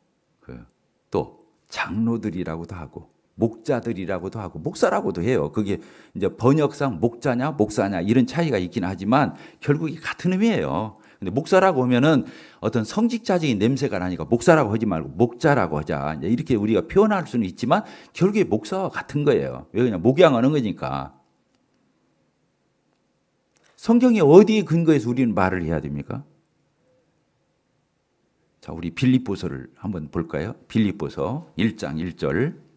또 장로들이라고도 하고, 목자들이라고도 하고, 목사라고도 해요. 그게 이제 번역상 목자냐 목사냐 이런 차이가 있긴 하지만 결국이 같은 의미예요. 근데 목사라고 하면은 어떤 성직자적인 냄새가 나니까 목사라고 하지 말고 목자라고 하자. 이렇게 우리가 표현할 수는 있지만 결국에 목사와 같은 거예요. 왜 그냥 목양하는 거니까. 성경이 어디에 근거해서 우리는 말을 해야 됩니까? 자, 우리 빌립보서를 한번 볼까요? 빌립보서 1장 1절.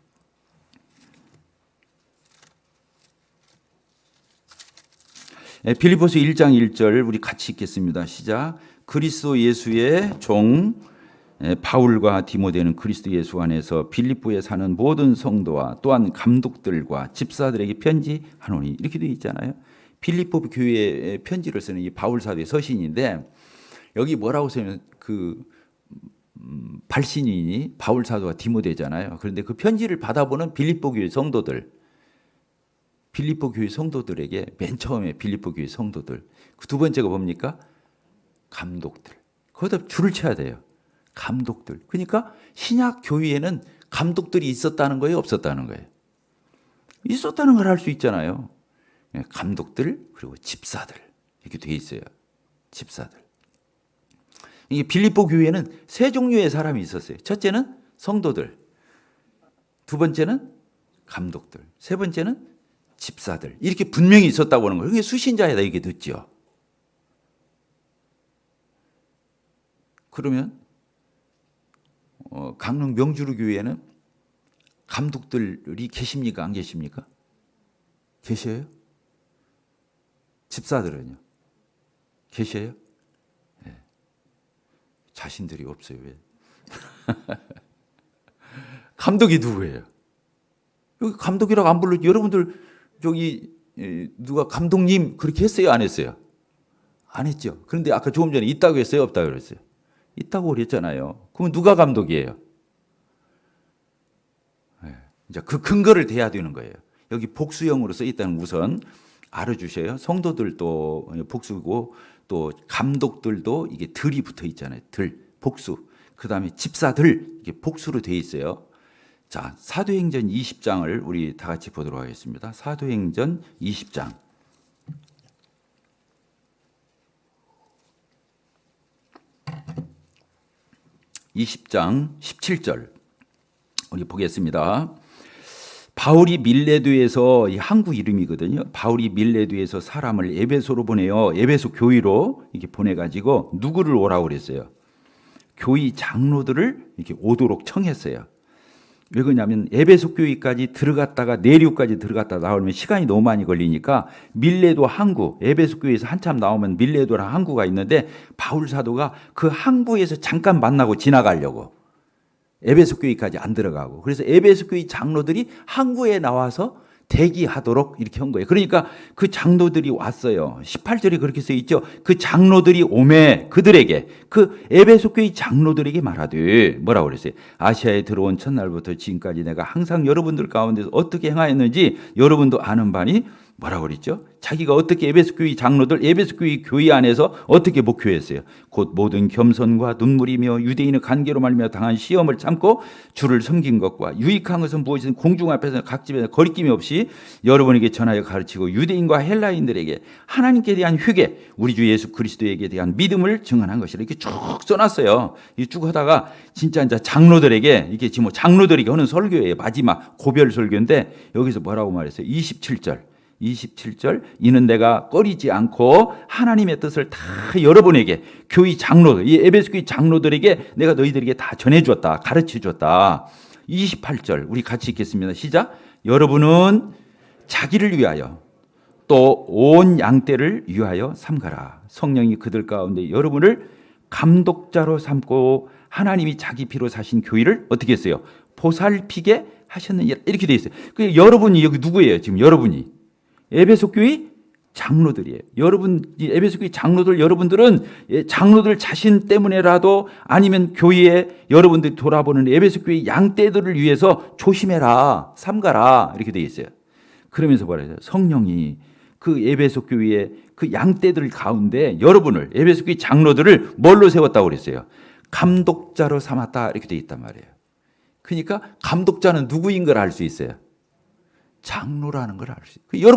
빌립보서 1장 1절 우리 같이 읽겠습니다. 시작. 그리스도 예수의 종 바울과 디모데는 그리스도 예수 안에서 빌립보에 사는 모든 성도와 또한 감독들과 집사들에게 편지하노니 이렇게 되어 있잖아요. 빌립보 교회에 편지를 쓰는 이 바울 사도의 서신인데 여기 뭐라고 쓰면 그 발신인이 바울 사도와 디모데잖아요. 그런데 그 편지를 받아보는 빌립보 교회 성도들, 빌립보 교회 성도들에게 맨 처음에 빌립보 교회 성도들, 그 두 번째가 뭡니까? 감독들. 거기다 줄을 쳐야 돼요. 감독들. 그러니까 신약 교회에는 감독들이 있었다는 거예요, 없었다는 거예요? 있었다는 걸 알 수 있잖아요. 감독들 그리고 집사들 이렇게 돼 있어요. 집사들. 이게 빌립보 교회에는 세 종류의 사람이 있었어요. 첫째는 성도들, 두 번째는 감독들, 세 번째는 집사들. 이렇게 분명히 있었다고 하는 거예요. 그게 수신자에다 이렇게 듣죠. 그러면 강릉 명주루 교회에는 감독들이 계십니까? 안 계십니까? 계셔요? 집사들은요? 계셔요? 네. 자신들이 없어요. 왜? 감독이 누구예요? 여기 감독이라고 안 불렀죠. 여러분들 저기 누가 감독님 그렇게 했어요? 안 했어요? 안 했죠. 그런데 아까 조금 전에 있다고 했어요? 없다고 그랬어요? 있다고 그랬잖아요. 그러면 누가 감독이에요? 네. 이제 그 근거를 대야 되는 거예요. 여기 복수형으로 써 있다는 우선 알아주셔요. 성도들도 복수고 또 감독들도 이게 들이 붙어 있잖아요. 들, 복수. 그 다음에 집사들, 이게 복수로 되어 있어요. 자, 사도행전 20장을 우리 다 같이 보도록 하겠습니다. 사도행전 20장. (20장) 17절 우리 보겠습니다. 바울이 밀레도에서, 이 한국 이름이거든요. 바울이 밀레도에서 사람을 에베소로 보내요. 에베소 교회로 이렇게 보내가지고 누구를 오라고 그랬어요? 교회 장로들을 이렇게 오도록 청했어요. 왜 그러냐면 에베소 교회까지 들어갔다가 내륙까지 들어갔다 나오면 시간이 너무 많이 걸리니까 밀레도 항구, 에베소 교회에서 한참 나오면 밀레도랑 항구가 있는데 바울 사도가 그 항구에서 잠깐 만나고 지나가려고 에베소 교회까지 안 들어가고, 그래서 에베소 교회 장로들이 항구에 나와서 대기하도록 이렇게 한 거예요. 그러니까 그 장로들이 왔어요. 18절에 그렇게 써 있죠. 그 장로들이 오매 그들에게, 그 에베소 교회 장로들에게 말하되 뭐라고 그랬어요? 아시아에 들어온 첫날부터 지금까지 내가 항상 여러분들 가운데서 어떻게 행하였는지 여러분도 아는 바니 뭐라고 그랬죠? 자기가 어떻게 에베소 교회 장로들, 에베소 교회 안에서 어떻게 목표했어요? 곧 모든 겸손과 눈물이며 유대인의 관계로 말미암아 당한 시험을 참고 주를 섬긴 것과 유익한 것은 무엇이든 공중 앞에서 각 집에서 거리낌이 없이 여러분에게 전하여 가르치고 유대인과 헬라인들에게 하나님께 대한 회개, 우리 주 예수 그리스도에게 대한 믿음을 증언한 것이라 이렇게 쭉 써놨어요. 이 쭉 하다가 진짜 이제 장로들에게 이게 지금 장로들에게 하는 설교예요. 마지막 고별 설교인데 여기서 뭐라고 말했어요? 27절 이는 내가 꺼리지 않고 하나님의 뜻을 다 여러분에게 교회 장로들, 이 에베소 교회 장로들에게 내가 너희들에게 다 전해주었다, 가르쳐주었다. 28절 우리 같이 읽겠습니다. 시작. 여러분은 자기를 위하여 또 온 양떼를 위하여 삼가라. 성령이 그들 가운데 여러분을 감독자로 삼고 하나님이 자기 피로 사신 교회를 어떻게 했어요? 보살피게 하셨느니라. 이렇게 되어 있어요. 그 여러분이 여기 누구예요? 지금 여러분이 에베소 교회 장로들이에요. 여러분, 에베소 교회 장로들, 여러분들은 장로들 자신 때문에라도 아니면 교회에 여러분들이 돌아보는 에베소 교회 양떼들을 위해서 조심해라, 삼가라 이렇게 되어 있어요. 그러면서 뭐라요? 성령이 그 에베소 교회의 그 양떼들 가운데 여러분을 에베소 교회 장로들을 뭘로 세웠다고 그랬어요? 감독자로 삼았다 이렇게 되어 있단 말이에요. 그러니까 감독자는 누구인 걸 알 수 있어요. 장로라는 걸 알 수 있어요.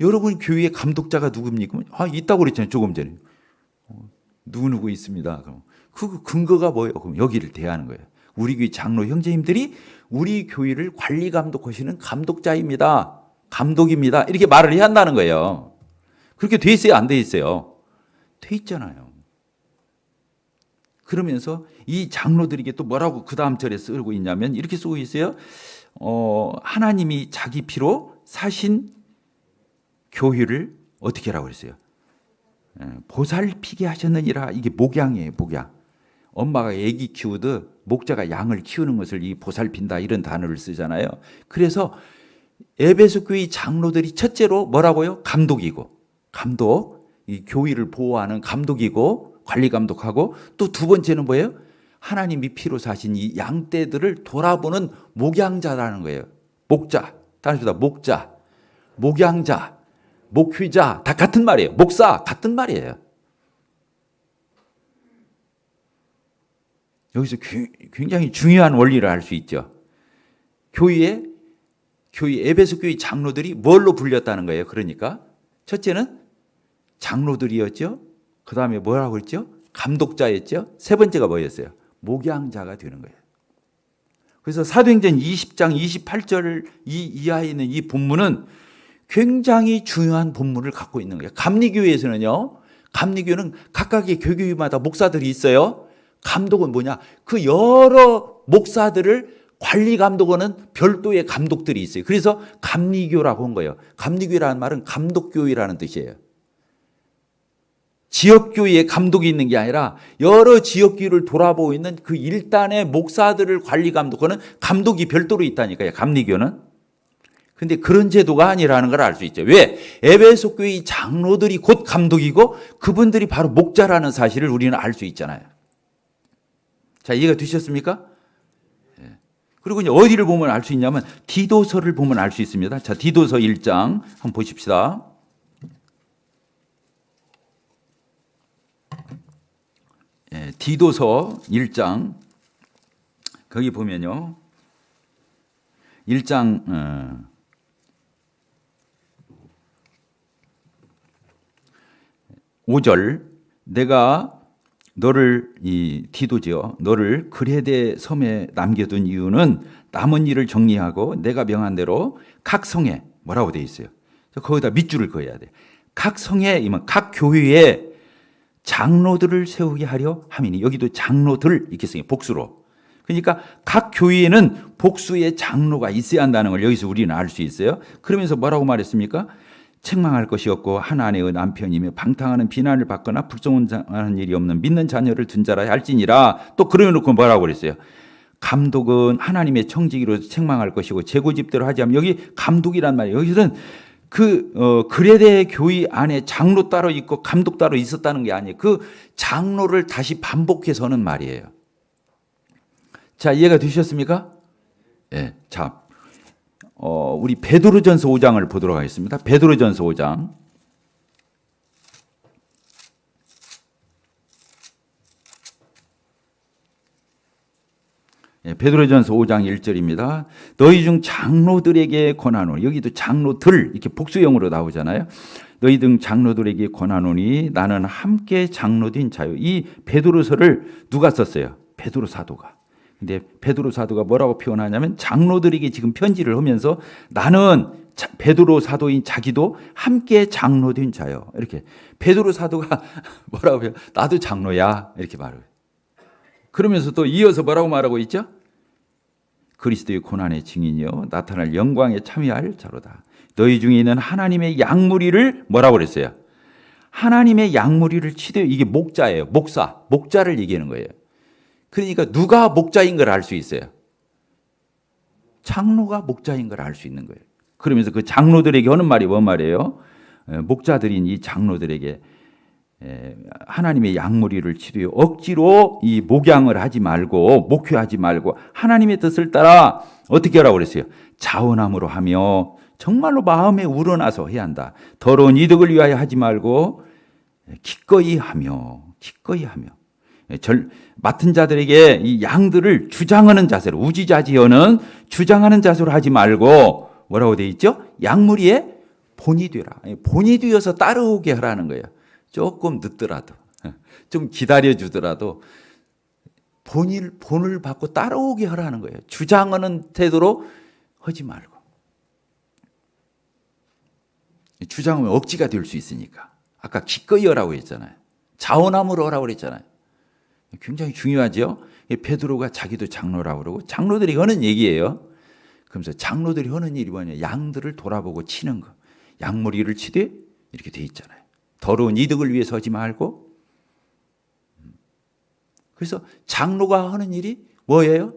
여러분 교회의 감독자가 누굽니까? 있다고 그랬잖아요. 조금 전에. 누구 있습니다. 그럼 그 근거가 뭐예요? 그럼 여기를 대하는 거예요. 우리 교회 장로 형제님들이 우리 교회를 관리 감독하시는 감독자입니다. 감독입니다. 이렇게 말을 해야 한다는 거예요. 그렇게 돼 있어요? 안 돼 있어요? 돼 있잖아요. 그러면서 이 장로들에게 또 뭐라고 그 다음 절에 쓰고 있냐면 이렇게 쓰고 있어요. 하나님이 자기 피로 사신 교회를 어떻게 하라고 그랬어요? 보살피게 하셨느니라. 이게 목양이에요, 목양. 엄마가 아기 키우듯 목자가 양을 키우는 것을 이 보살핀다 이런 단어를 쓰잖아요. 그래서 에베소 교회 장로들이 첫째로 뭐라고요? 감독이고, 감독, 이 교회를 보호하는 감독이고 관리 감독하고 또 두 번째는 뭐예요? 하나님이 피로 사신 이 양떼들을 돌아보는 목양자라는 거예요. 목자, 다시 목자, 목양자, 목회자 다 같은 말이에요. 목사 같은 말이에요. 여기서 굉장히 중요한 원리를 알 수 있죠. 교회 에베소 교회 장로들이 뭘로 불렸다는 거예요. 그러니까 첫째는 장로들이었죠. 그 다음에 뭐라고 했죠? 감독자였죠. 세 번째가 뭐였어요? 목양자가 되는 거예요. 그래서 사도행전 20장 28절 이하에 있는 이 본문은 굉장히 중요한 본문을 갖고 있는 거예요. 감리교회에서는요. 감리교회는 각각의 교교마다 목사들이 있어요. 감독은 뭐냐? 그 여러 목사들을 관리 감독하는 별도의 감독들이 있어요. 그래서 감리교라고 한 거예요. 감리교회라는 말은 감독교회라는 뜻이에요. 지역교회에 감독이 있는 게 아니라 여러 지역교회를 돌아보고 있는 그 일단의 목사들을 관리 감독하는 감독이 별도로 있다니까요. 감리교는. 근데 그런 제도가 아니라는 걸 알 수 있죠. 왜? 에베소 교회 장로들이 곧 감독이고 그분들이 바로 목자라는 사실을 우리는 알 수 있잖아요. 자, 이해가 되셨습니까? 그리고 이제 어디를 보면 알 수 있냐면 디도서를 보면 알 수 있습니다. 자, 디도서 1장 한번 보십시다. 디도서 1장 거기 보면요. 1장 5절 내가 너를 이 디도지요. 너를 그레데 섬에 남겨둔 이유는 남은 일을 정리하고 내가 명한 대로 각 성에 뭐라고 되어 있어요. 거기다 밑줄을 그어야 돼. 각 성에 각 교회에 장로들을 세우게 하려 함이니 여기도 장로들 이렇게 쓰요 복수로. 그러니까 각 교회에는 복수의 장로가 있어야 한다는 걸 여기서 우리는 알 수 있어요. 그러면서 뭐라고 말했습니까? 책망할 것이 없고 한 아내의 남편이며 방탕하는 비난을 받거나 불성하는 일이 없는 믿는 자녀를 둔 자라 할지니라. 또 그러놓고 뭐라고 그랬어요? 감독은 하나님의 청지기로 책망할 것이고 제고집대로 하지 않으면 여기 감독이란 말이에요. 여기서는 그레데 교회 안에 장로 따로 있고 감독 따로 있었다는 게 아니에요. 그 장로를 다시 반복해서는 말이에요. 자, 이해가 되셨습니까? 예. 자, 우리 베드로전서 5장을 보도록 하겠습니다. 베드로전서 5장. 베드로전서 5장 1절입니다. 너희 중 장로들에게 권하노니, 여기도 장로들 이렇게 복수형으로 나오잖아요. 너희 등 장로들에게 권하노니 나는 함께 장로된 자요. 이 베드로서를 누가 썼어요? 베드로 사도가. 근데 베드로 사도가 뭐라고 표현하냐면 장로들에게 지금 편지를 하면서 나는 베드로 사도인 자기도 함께 장로된 자요. 이렇게 베드로 사도가 뭐라고 해요? 나도 장로야. 이렇게 말해요. 그러면서 또 이어서 뭐라고 말하고 있죠? 그리스도의 고난의 증인이요 나타날 영광에 참여할 자로다. 너희 중에 있는 하나님의 양무리를 뭐라고 그랬어요? 하나님의 양무리를 치되, 이게 목자예요. 목자를 얘기하는 거예요. 그러니까 누가 목자인 걸 알 수 있어요? 장로가 목자인 걸 알 수 있는 거예요. 그러면서 그 장로들에게 하는 말이 뭔 말이에요? 목자들인 이 장로들에게 하나님의 양무리를 치르여 억지로 이 목양을 하지 말고, 목회하지 말고 하나님의 뜻을 따라 어떻게 하라고 그랬어요? 자원함으로 하며 정말로 마음에 우러나서 해야 한다. 더러운 이득을 위하여 하지 말고 기꺼이 하며 맡은 자들에게 이 양들을 주장하는 자세로, 우지자지하는 주장하는 자세로 하지 말고 뭐라고 돼 있죠? 양무리에 본이 되라. 본이 되어서 따라오게 하라는 거예요. 조금 늦더라도, 좀 기다려주더라도 본을 받고 따라오게 하라는 거예요. 주장하는 태도로 하지 말고. 주장하면 억지가 될 수 있으니까. 아까 기꺼이 하라고 했잖아요. 자원함으로 하라고 그랬잖아요. 굉장히 중요하죠. 베드로가 자기도 장로라고 그러고, 장로들이 하는 얘기예요. 그러면서 장로들이 하는 일이 뭐냐? 양들을 돌아보고 치는 거. 양무리를 치되 이렇게 돼 있잖아요. 더러운 이득을 위해서 하지 말고. 그래서 장로가 하는 일이 뭐예요?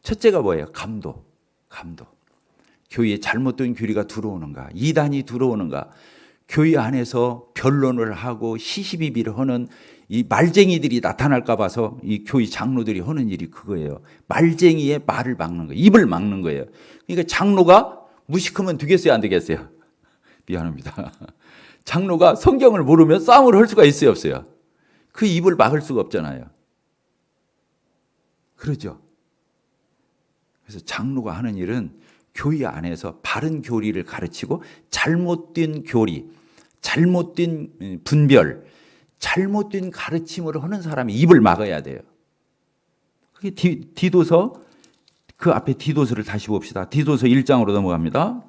첫째가 뭐예요? 감도. 교회에 잘못된 교리가 들어오는가, 이단이 들어오는가, 교회 안에서 변론을 하고 시시비비를 하는 이 말쟁이들이 나타날까 봐서 이 교회 장로들이 하는 일이 그거예요. 말쟁이의 말을 막는 거예요. 입을 막는 거예요. 그러니까 장로가 무식하면 되겠어요, 안 되겠어요? 미안합니다. 장로가 성경을 모르면 싸움을 할 수가 있어요, 없어요? 그 입을 막을 수가 없잖아요. 그러죠. 그래서 장로가 하는 일은 교회 안에서 바른 교리를 가르치고, 잘못된 교리, 잘못된 분별, 잘못된 가르침을 하는 사람이 입을 막아야 돼요. 그게 디도서, 그 앞에 디도서를 다시 봅시다. 디도서 1장으로 넘어갑니다.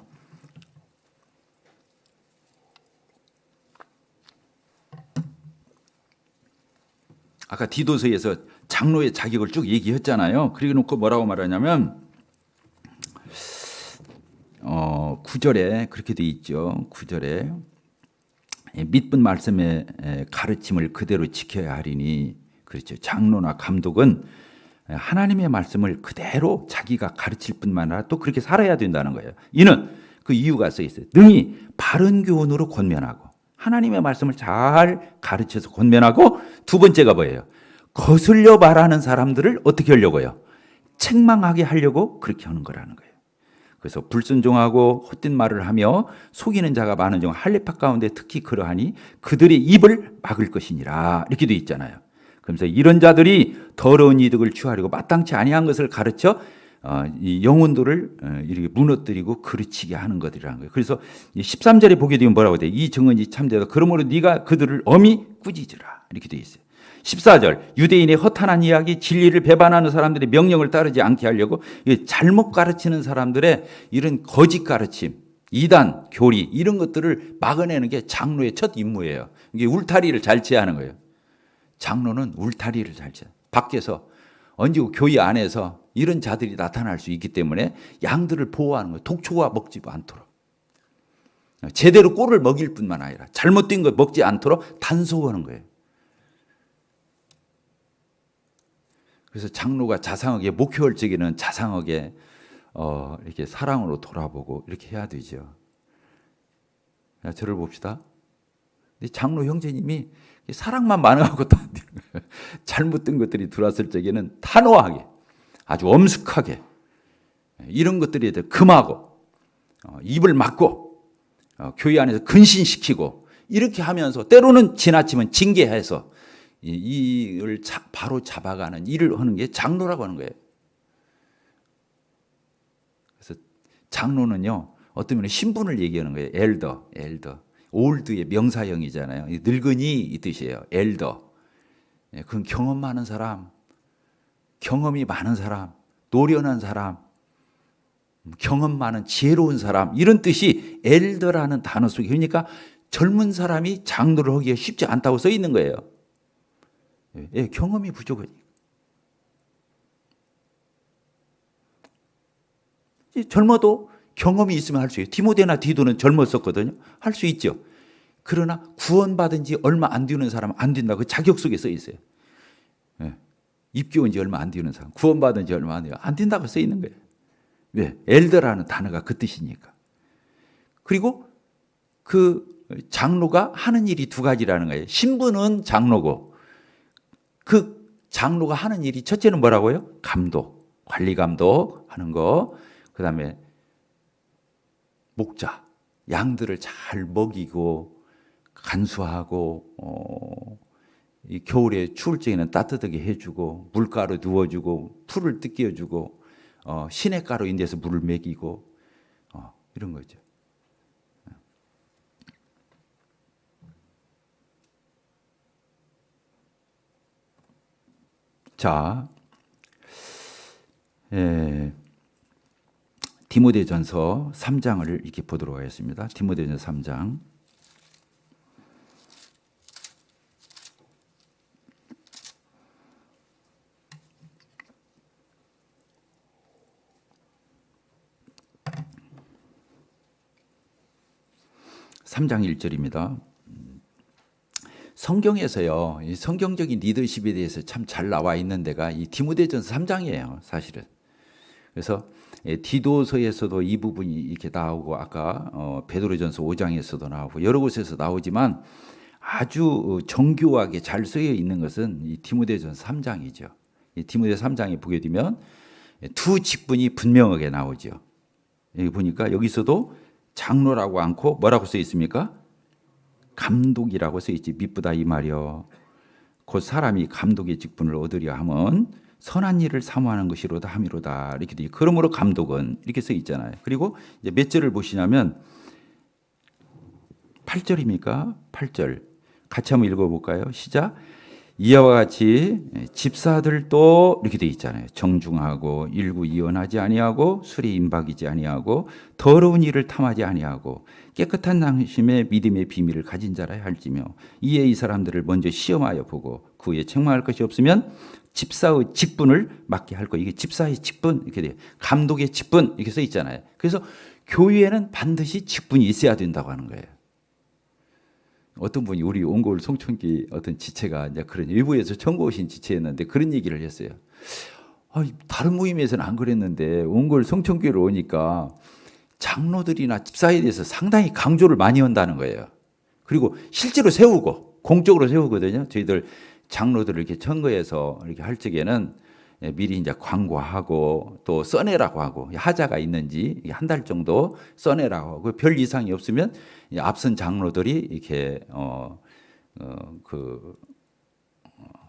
아까 디도서에서 장로의 자격을 쭉 얘기했잖아요. 그리고 놓고 뭐라고 말하냐면 9절에 그렇게 돼 있죠. 9절에 믿은 말씀의 가르침을 그대로 지켜야 하리니, 그렇죠. 장로나 감독은 하나님의 말씀을 그대로 자기가 가르칠 뿐만 아니라 또 그렇게 살아야 된다는 거예요. 이는 그 이유가 써 있어요. 능히 바른 교훈으로 권면하고, 하나님의 말씀을 잘 가르쳐서 권면하고, 두 번째가 뭐예요? 거슬려 말하는 사람들을 어떻게 하려고요? 책망하게 하려고 그렇게 하는 거라는 거예요. 그래서 불순종하고 헛된 말을 하며 속이는 자가 많은 중 할례파 가운데 특히 그러하니 그들의 입을 막을 것이니라, 이렇게 돼 있잖아요. 그러면서 이런 자들이 더러운 이득을 취하려고 마땅치 아니한 것을 가르쳐 이 영혼들을 이렇게 무너뜨리고 그르치게 하는 것이라는 거예요. 그래서 13절에 보게 되면 뭐라고 돼? 이 증언이 참되다. 그러므로 네가 그들을 엄히 꾸짖으라, 이렇게 돼 있어요. 14절, 유대인의 허탄한 이야기, 진리를 배반하는 사람들의 명령을 따르지 않게 하려고 잘못 가르치는 사람들의 이런 거짓 가르침, 이단, 교리, 이런 것들을 막아내는 게 장로의 첫 임무예요. 이게 울타리를 잘 쳐야 하는 거예요. 장로는 울타리를 잘 쳐야. 밖에서 언제고 교회 안에서 이런 자들이 나타날 수 있기 때문에 양들을 보호하는 거예요. 독초가 먹지 않도록. 제대로 꼴을 먹일 뿐만 아니라 잘못된 거 먹지 않도록 단속하는 거예요. 그래서 장로가 자상하게, 목회할 적에는 자상하게 이렇게 사랑으로 돌아보고 이렇게 해야 되죠. 저를 봅시다. 장로 형제님이 사랑만 많아갖고 또 잘못된 것들이 들어왔을 적에는 단호하게, 아주 엄숙하게 이런 것들이 금하고, 입을 막고 교회 안에서 근신시키고 이렇게 하면서 때로는 지나치면 징계해서 이를 바로 잡아가는 일을 하는 게 장로라고 하는 거예요. 그래서 장로는요, 어떤 면에 신분을 얘기하는 거예요. 엘더. 올드의 명사형이잖아요. 늙은이 이 뜻이에요. 엘더. 그건 경험 많은 사람, 경험이 많은 사람, 노련한 사람, 경험 많은 지혜로운 사람, 이런 뜻이 엘더라는 단어 속에. 그러니까 젊은 사람이 장로를 하기가 쉽지 않다고 써 있는 거예요. 경험이 부족하니까. 젊어도 경험이 있으면 할 수 있어요. 디모데나 디도는 젊었었거든요. 할 수 있죠. 그러나 구원받은 지 얼마 안 되는 사람은 안 된다. 그 자격 속에 써 있어요. 입교한 지 얼마 안 되는 사람, 구원받은 지 얼마 안 된다고 써 있는 거예요. 왜? 엘더라는 단어가 그 뜻이니까. 그리고 그 장로가 하는 일이 두 가지라는 거예요. 신분은 장로고, 그 장로가 하는 일이 첫째는 뭐라고요? 감독, 관리 감독 하는 거. 그 다음에 목자, 양들을 잘 먹이고 간수하고, 이 겨울에 추울 적에는 따뜻하게 해주고, 물가로 누워주고, 풀을 뜯겨주고, 시냇가로 인데서 물을 먹이고, 이런 거죠. 자, 디모데전서 3장을 이렇게 보도록 하겠습니다. 디모데전서 3장. (3장 1절입니다) 성경에서요, 이 성경적인 리더십에 대해서 참 잘 나와 있는 데가 이 디모데전서 3장이에요, 사실은. 그래서 디도서에서도 이 부분이 이렇게 나오고, 아까 베드로전서 5장에서도 나오고 여러 곳에서 나오지만 아주 정교하게 잘 쓰여 있는 것은 이 디모데전서 3장이죠. 이 디모데 3장에 보게 되면 두 직분이 분명하게 나오죠. 여기 보니까 여기서도 장로라고 않고 뭐라고 써 있습니까? 감독이라고 써 있지. 미쁘다 이 말이요. 곧 사람이 감독의 직분을 얻으려 함은 선한 일을 사모하는 것이로다 함이로다. 이렇게 돼. 그러므로 감독은 이렇게 써 있잖아요. 그리고 이제 몇 절을 보시냐면 8절입니까? 8절. 같이 한번 읽어볼까요? 시작. 이와 같이 집사들도 이렇게 돼 있잖아요. 정중하고 일구이언하지 아니하고 술에 임박이지 아니하고 더러운 일을 탐하지 아니하고 깨끗한 양심의 믿음의 비밀을 가진 자라 할지며 이에 이 사람들을 먼저 시험하여 보고 그 후에 책망할 것이 없으면 집사의 직분을 맡게 할 거. 이게 집사의 직분 이렇게 돼요. 감독의 직분 이렇게 써 있잖아요. 그래서 교회에는 반드시 직분이 있어야 된다고 하는 거예요. 어떤 분이 우리 온골 송천기 어떤 지체가 이제 그런 일부에서 청구 오신 지체였는데 그런 얘기를 했어요. 다른 모임에서는 안 그랬는데 온골 송천교로 오니까 장로들이나 집사에 대해서 상당히 강조를 많이 한다는 거예요. 그리고 실제로 세우고 공적으로 세우거든요. 저희들 장로들을 이렇게 청거해서 이렇게 할 적에는 미리 이제 광고하고 또 써내라고 하고 하자가 있는지 한 달 정도 써내라고 하고 별 이상이 없으면 앞선 장로들이 이렇게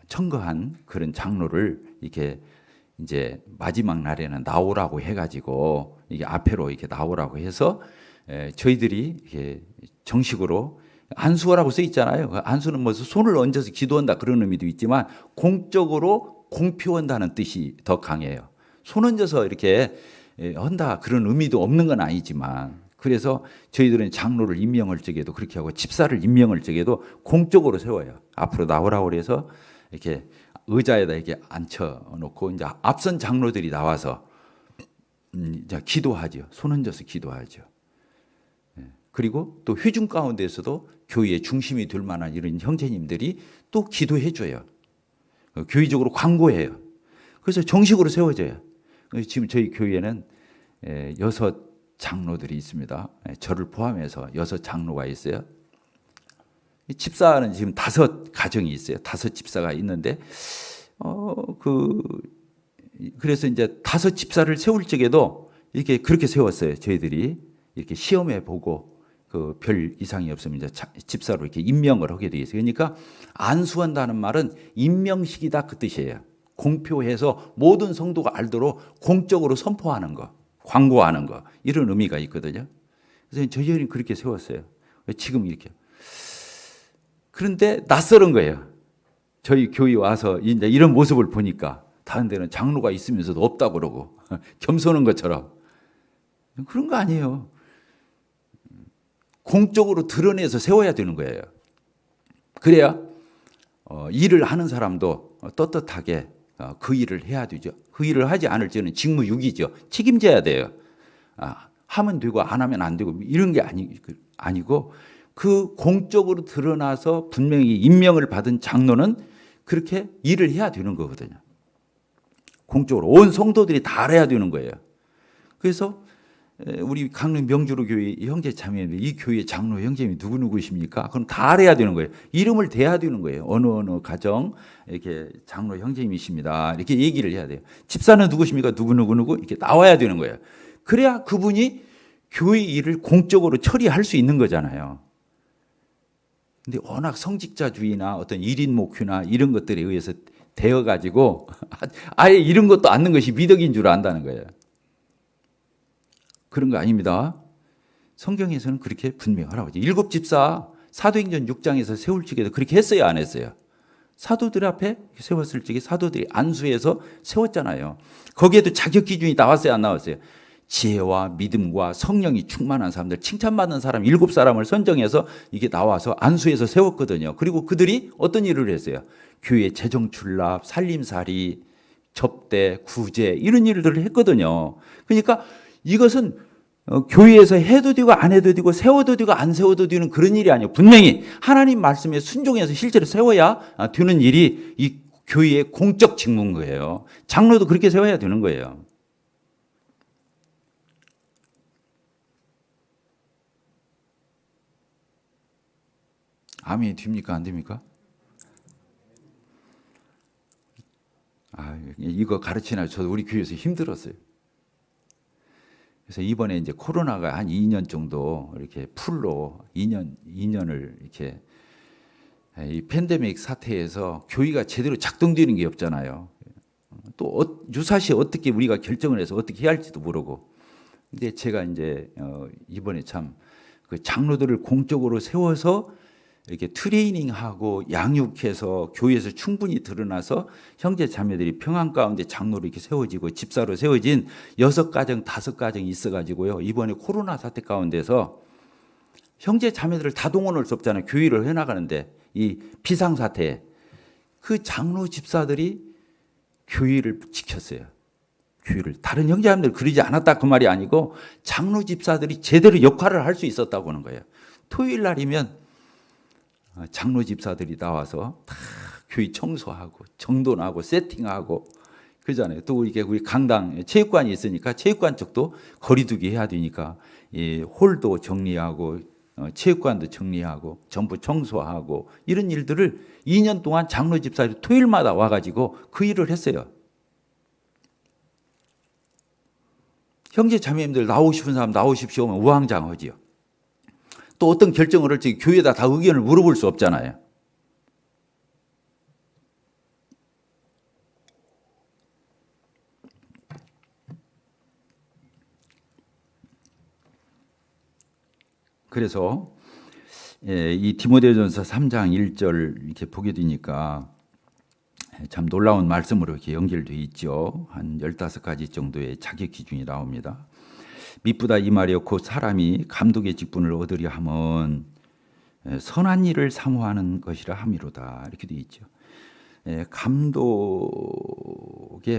청거한 그런 장로를 이렇게 이제 마지막 날에는 나오라고 해가지고 이게 앞에로 이렇게 나오라고 해서 저희들이 이렇게 정식으로 안수하라고 써 있잖아요. 안수는 뭐 손을 얹어서 기도한다 그런 의미도 있지만 공적으로 공표한다는 뜻이 더 강해요. 손 얹어서 이렇게 한다 그런 의미도 없는 건 아니지만 그래서 저희들은 장로를 임명할 적에도 그렇게 하고 집사를 임명할 적에도 공적으로 세워요. 앞으로 나오라고 그래서 이렇게 의자에다 이렇게 앉혀놓고 이제 앞선 장로들이 나와서 이제 기도하죠. 손 얹어서 기도하죠. 그리고 또 회중 가운데서도 교회의 중심이 될 만한 이런 형제님들이 또 기도해줘요. 교회적으로 광고해요. 그래서 정식으로 세워져요. 지금 저희 교회에는 6 장로들이 있습니다. 저를 포함해서 6 장로가 있어요. 집사는 지금 5 가정이 있어요. 5 집사가 있는데 그래서 이제 5 집사를 세울 적에도 이렇게 그렇게 세웠어요. 저희들이 이렇게 시험해 보고 그 별 이상이 없으면 이제 집사로 이렇게 임명을 하게 되어 있어요. 그러니까 안수한다는 말은 임명식이다 그 뜻이에요. 공표해서 모든 성도가 알도록 공적으로 선포하는 거, 광고하는 거 이런 의미가 있거든요. 그래서 저희 그렇게 세웠어요. 지금 이렇게. 그런데 낯설은 거예요. 저희 교회 와서 이제 이런 모습을 보니까 다른 데는 장로가 있으면서도 없다 그러고 겸손한 것처럼 그런 거 아니에요. 공적으로 드러내서 세워야 되는 거예요. 그래야 일을 하는 사람도 떳떳하게 그 일을 해야 되죠. 그 일을 하지 않을 때는 직무유기죠. 책임져야 돼요. 하면 되고 안 하면 안 되고 이런 게 아니고 그 공적으로 드러나서 분명히 임명을 받은 장로는 그렇게 일을 해야 되는 거거든요. 공적으로 온 성도들이 다 알아야 되는 거예요. 그래서 우리 강릉 명주로 교회 형제 자매들 이 교회 장로 형제님이 누구누구십니까? 그럼 다 알아야 되는 거예요. 이름을 대야 되는 거예요. 어느 가정 이렇게 장로 형제님이십니다. 이렇게 얘기를 해야 돼요. 집사는 누구십니까? 누구누구 이렇게 나와야 되는 거예요. 그래야 그분이 교회 일을 공적으로 처리할 수 있는 거잖아요. 근데 워낙 성직자주의나 어떤 1인 목표나 이런 것들에 의해서 되어가지고 아예 이런 것도 않는 것이 미덕인 줄 안다는 거예요. 그런 거 아닙니다. 성경에서는 그렇게 분명하라고 하죠. 7 집사 사도행전 6장에서 세울 적에도 그렇게 했어요, 안 했어요? 사도들 앞에 세웠을 적에 사도들이 안수해서 세웠잖아요. 거기에도 자격 기준이 나왔어요, 안 나왔어요? 지혜와 믿음과 성령이 충만한 사람들, 칭찬받는 사람 7사람을 선정해서 이게 나와서 안수해서 세웠거든요. 그리고 그들이 어떤 일을 했어요? 교회 재정 출납, 살림살이, 접대, 구제 이런 일들을 했거든요. 그러니까 이것은 교회에서 해도 되고 안 해도 되고 세워도 되고 안 세워도 되는 그런 일이 아니에요. 분명히 하나님 말씀에 순종해서 실제로 세워야 되는 일이 이 교회의 공적 직무인 거예요. 장로도 그렇게 세워야 되는 거예요. 아멘이 됩니까? 안 됩니까? 이거 가르치나 저도 우리 교회에서 힘들었어요. 그래서 이번에 이제 코로나가 한 2년 정도 이렇게 풀로 2년을 이렇게 이 팬데믹 사태에서 교회가 제대로 작동되는 게 없잖아요. 또 유사시 어떻게 우리가 결정을 해서 어떻게 해야 할지도 모르고. 근데 제가 이제 이번에 참 그 장로들을 공적으로 세워서 이렇게 트레이닝하고 양육해서 교회에서 충분히 드러나서 형제 자매들이 평안 가운데 장로로 이렇게 세워지고 집사로 세워진 6가정, 5가정이 있어가지고요. 이번에 코로나 사태 가운데서 형제 자매들을 다 동원할 수 없잖아요. 교회를 해나가는데 이 비상사태에 그 장로 집사들이 교회를 지켰어요. 교회를 다른 형제 자매들 그러지 않았다 그 말이 아니고 장로 집사들이 제대로 역할을 할 수 있었다고 하는 거예요. 토요일 날이면 장로 집사들이 나와서 다 교회 청소하고 정돈하고 세팅하고 그러잖아요. 또 이게 우리 강당 체육관이 있으니까 체육관 쪽도 거리두기 해야 되니까 이 홀도 정리하고 체육관도 정리하고 전부 청소하고 이런 일들을 2년 동안 장로 집사들이 토요일마다 와가지고 그 일을 했어요. 형제 자매님들 나오고 싶은 사람 나오십시오 하면 우왕좌왕하지요. 또 어떤 결정을 할지 교회에다 다 의견을 물어볼 수 없잖아요. 그래서 이 디모데전서 3장 1절 이렇게 보게 되니까 참 놀라운 말씀으로 이렇게 연결되어 있죠. 한 15가지 정도의 자격 기준이 나옵니다. 미쁘다 이 말이요 곧 사람이 감독의 직분을 얻으려 함은 선한 일을 사모하는 것이라 함이로다 이렇게 되어 있죠. 감독의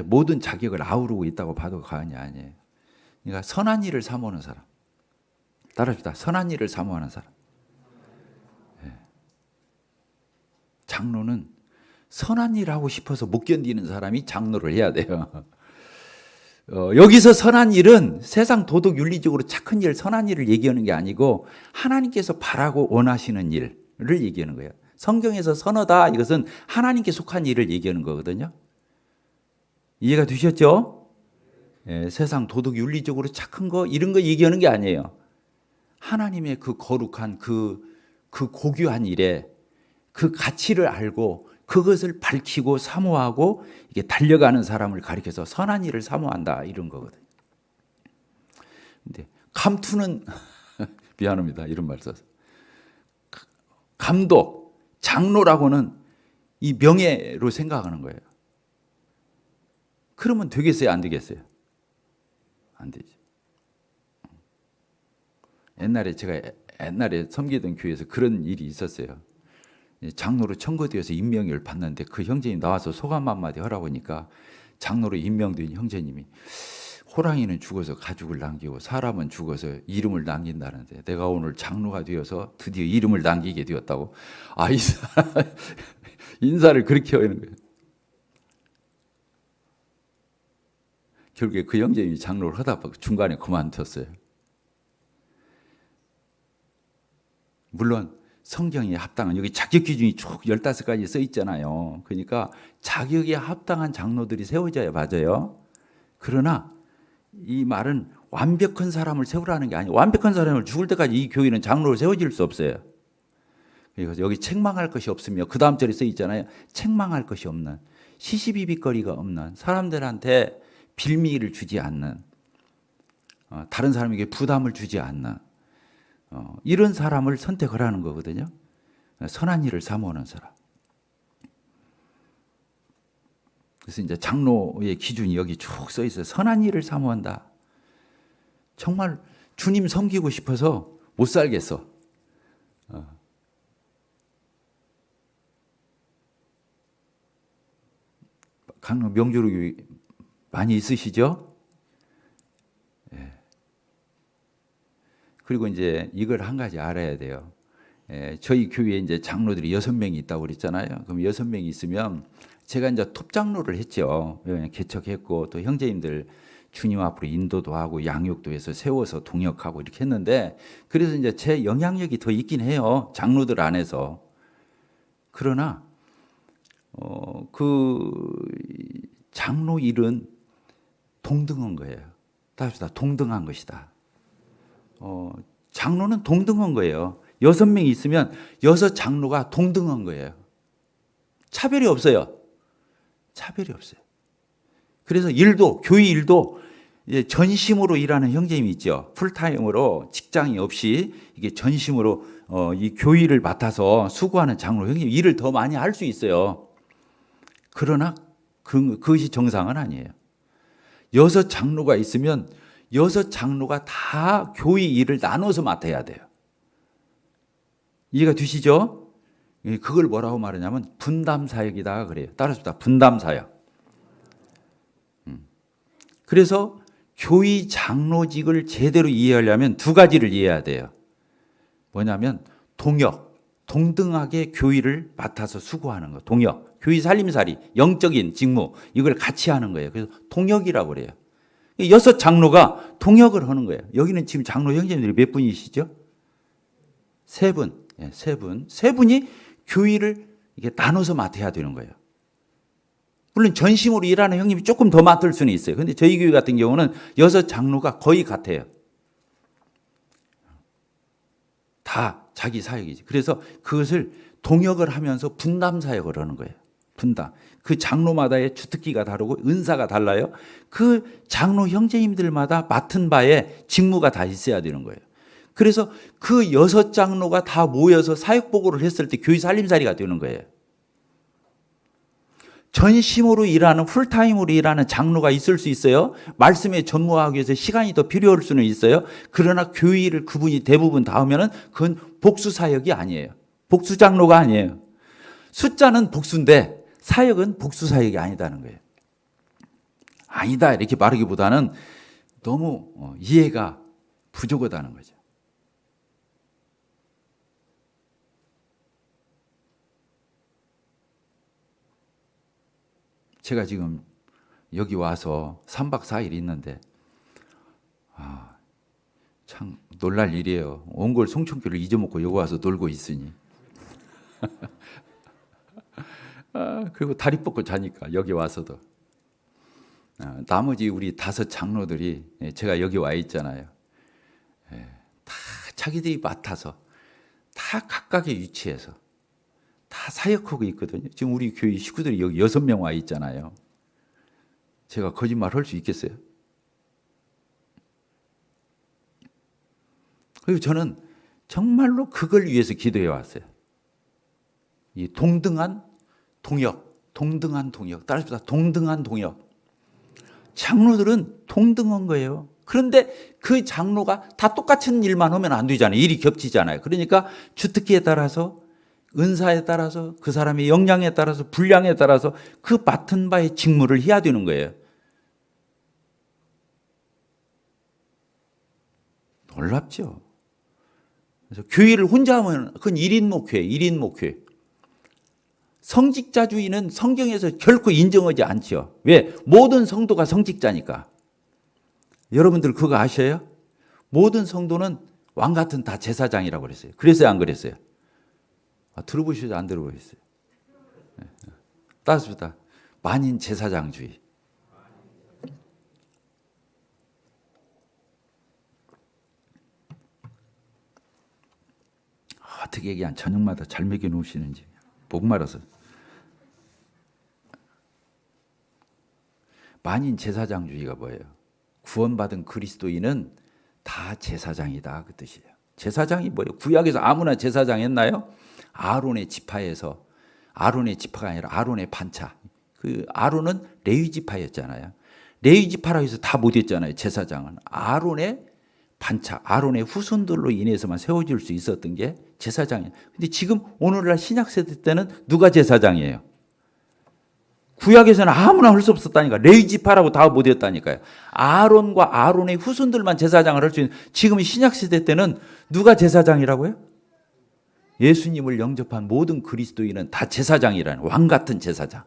모든 자격을 아우르고 있다고 봐도 과언이 아니에요. 그러니까 선한 일을 사모하는 사람. 따라합시다. 선한 일을 사모하는 사람. 장로는 선한 일 하고 싶어서 못 견디는 사람이 장로를 해야 돼요. 여기서 선한 일은 세상 도덕 윤리적으로 착한 일, 선한 일을 얘기하는 게 아니고 하나님께서 바라고 원하시는 일을 얘기하는 거예요. 성경에서 선하다 이것은 하나님께 속한 일을 얘기하는 거거든요. 이해가 되셨죠? 세상 도덕 윤리적으로 착한 거 이런 거 얘기하는 게 아니에요. 하나님의 그 거룩한 그 고귀한 일에 그 가치를 알고 그것을 밝히고 사모하고 이게 달려가는 사람을 가리켜서 선한 일을 사모한다 이런 거거든요. 근데 감투는 미안합니다. 이런 말 써서. 감독, 장로라고는 이 명예로 생각하는 거예요. 그러면 되겠어요? 안 되겠어요? 안 되죠. 제가 옛날에 섬기던 교회에서 그런 일이 있었어요. 장로로 청거되어서 임명을 받는데 그 형제님 나와서 소감 한마디 하라고 하니까 장로로 임명된 형제님이 호랑이는 죽어서 가죽을 남기고 사람은 죽어서 이름을 남긴다는데 내가 오늘 장로가 되어서 드디어 이름을 남기게 되었다고. 이 사람 인사를 그렇게 하는 거예요. 결국에 그 형제님이 장로를 하다 보고 중간에 그만뒀어요. 물론 성경에 합당한 여기 자격 기준이 쭉 15가지 써 있잖아요. 그러니까 자격에 합당한 장로들이 세워져야 맞아요. 그러나 이 말은 완벽한 사람을 세우라는 게 아니에요. 완벽한 사람을 죽을 때까지 이 교회는 장로를 세워질 수 없어요. 그래서 여기 책망할 것이 없으며 그 다음 절에 써 있잖아요. 책망할 것이 없는, 시시비비거리가 없는, 사람들한테 빌미를 주지 않는, 다른 사람에게 부담을 주지 않는 이런 사람을 선택하라는 거거든요. 선한 일을 사모하는 사람. 그래서 이제 장로의 기준이 여기 쭉 써 있어요. 선한 일을 사모한다. 정말 주님 섬기고 싶어서 못 살겠어. 강릉 명주로 많이 있으시죠? 예. 그리고 이제 이걸 한 가지 알아야 돼요. 저희 교회에 이제 장로들이 6명이 있다고 그랬잖아요. 그럼 6명이 있으면 제가 이제 톱 장로를 했죠. 개척했고 또 형제님들 주님 앞으로 인도도 하고 양육도 해서 세워서 동역하고 이렇게 했는데 그래서 이제 제 영향력이 더 있긴 해요. 장로들 안에서. 그러나 그 장로 일은 동등한 거예요. 따라서 동등한 것이다. 장로는 동등한 거예요. 6명이 있으면 6 장로가 동등한 거예요. 차별이 없어요. 차별이 없어요. 그래서 교회 일도 전심으로 일하는 형제님이 있죠. 풀타임으로 직장이 없이 이게 전심으로 이 교회를 맡아서 수고하는 장로 형님 일을 더 많이 할 수 있어요. 그러나 그것이 정상은 아니에요. 6 장로가 있으면 6 장로가 다 교회 일을 나눠서 맡아야 돼요. 이해가 되시죠? 그걸 뭐라고 말하냐면 분담 사역이다 그래요. 따라서 분담 사역. 그래서 교회 장로직을 제대로 이해하려면 2가지를 이해해야 돼요. 뭐냐면 동등하게 교회를 맡아서 수고하는 거. 교회 살림살이, 영적인 직무 이걸 같이 하는 거예요. 그래서 동역이라고 그래요. 6 장로가 동역을 하는 거예요. 여기는 지금 장로 형제님들이 몇 분이시죠? 3분. 3분. 3분이 교회를 이게 나눠서 맡아야 되는 거예요. 물론 전심으로 일하는 형님이 조금 더 맡을 수는 있어요. 그런데 저희 교회 같은 경우는 6 장로가 거의 같아요. 다 자기 사역이지. 그래서 그것을 동역을 하면서 분담 사역을 하는 거예요. 분담. 그 장로마다의 주특기가 다르고 은사가 달라요. 그 장로 형제님들마다 맡은 바에 직무가 다 있어야 되는 거예요. 그래서 그 6 장로가 다 모여서 사역 보고를 했을 때 교회 살림살이가 되는 거예요. 전심으로 일하는 풀타임으로 일하는 장로가 있을 수 있어요. 말씀에 전무하기 위해서 시간이 더 필요할 수는 있어요. 그러나 교회를 그분이 대부분 다 하면은 그건 복수 사역이 아니에요. 복수 장로가 아니에요. 숫자는 복수인데 사역은 복수 사역이 아니다는 거예요. 아니다 이렇게 말하기보다는 너무 이해가 부족하다는 거죠. 제가 지금 여기 와서 3박 4일 있는데 참 놀랄 일이에요. 옹골 송천교를 잊어먹고 여기 와서 놀고 있으니. 그리고 다리 뻗고 자니까 여기 와서도. 나머지 우리 5 장로들이 제가 여기 와 있잖아요. 다 자기들이 맡아서 다 각각의 위치에서 다 사역하고 있거든요. 지금 우리 교회 식구들이 여기 6명 와 있잖아요. 제가 거짓말 할 수 있겠어요? 그리고 저는 정말로 그걸 위해서 기도해 왔어요. 이 동등한 동역. 따라서 동등한 동역. 장로들은 동등한 거예요. 그런데 그 장로가 다 똑같은 일만 하면 안 되잖아요. 일이 겹치잖아요. 그러니까 주특기에 따라서, 은사에 따라서, 그 사람의 역량에 따라서, 분량에 따라서 그 맡은 바의 직무를 해야 되는 거예요. 놀랍죠. 그래서 교회를 혼자 하면 그건 1인 목회. 성직자주의는 성경에서 결코 인정하지 않죠. 왜? 모든 성도가 성직자니까. 여러분들 그거 아셔요? 모든 성도는 왕 같은 다 제사장이라고 그랬어요. 그랬어요, 안 그랬어요? 들어보시죠, 안 들어보셨어요? 따뜻하다. 만인 제사장주의. 어떻게 그냥 저녁마다 잘 먹여 놓으시는지 목말라서. 만인 제사장주의가 뭐예요? 구원받은 그리스도인은 다 제사장이다, 그 뜻이에요. 제사장이 뭐예요? 구약에서 아무나 제사장 했나요? 아론의 지파에서, 아론의 지파가 아니라 아론의 반차. 그 아론은 레위 지파였잖아요. 레위 지파라고 해서 다 못했잖아요. 제사장은 아론의 반차, 아론의 후손들로 인해서만 세워질 수 있었던 게 제사장이에요. 근데 지금 오늘날 신약 세대 때는 누가 제사장이에요? 구약에서는 아무나 할 수 없었다니까. 레위 지파라고 다 못했다니까요. 아론과 아론의 후손들만 제사장을 할 수 있는, 지금 신약 세대 때는 누가 제사장이라고요? 예수님을 영접한 모든 그리스도인은 다 제사장이라는, 왕 같은 제사장.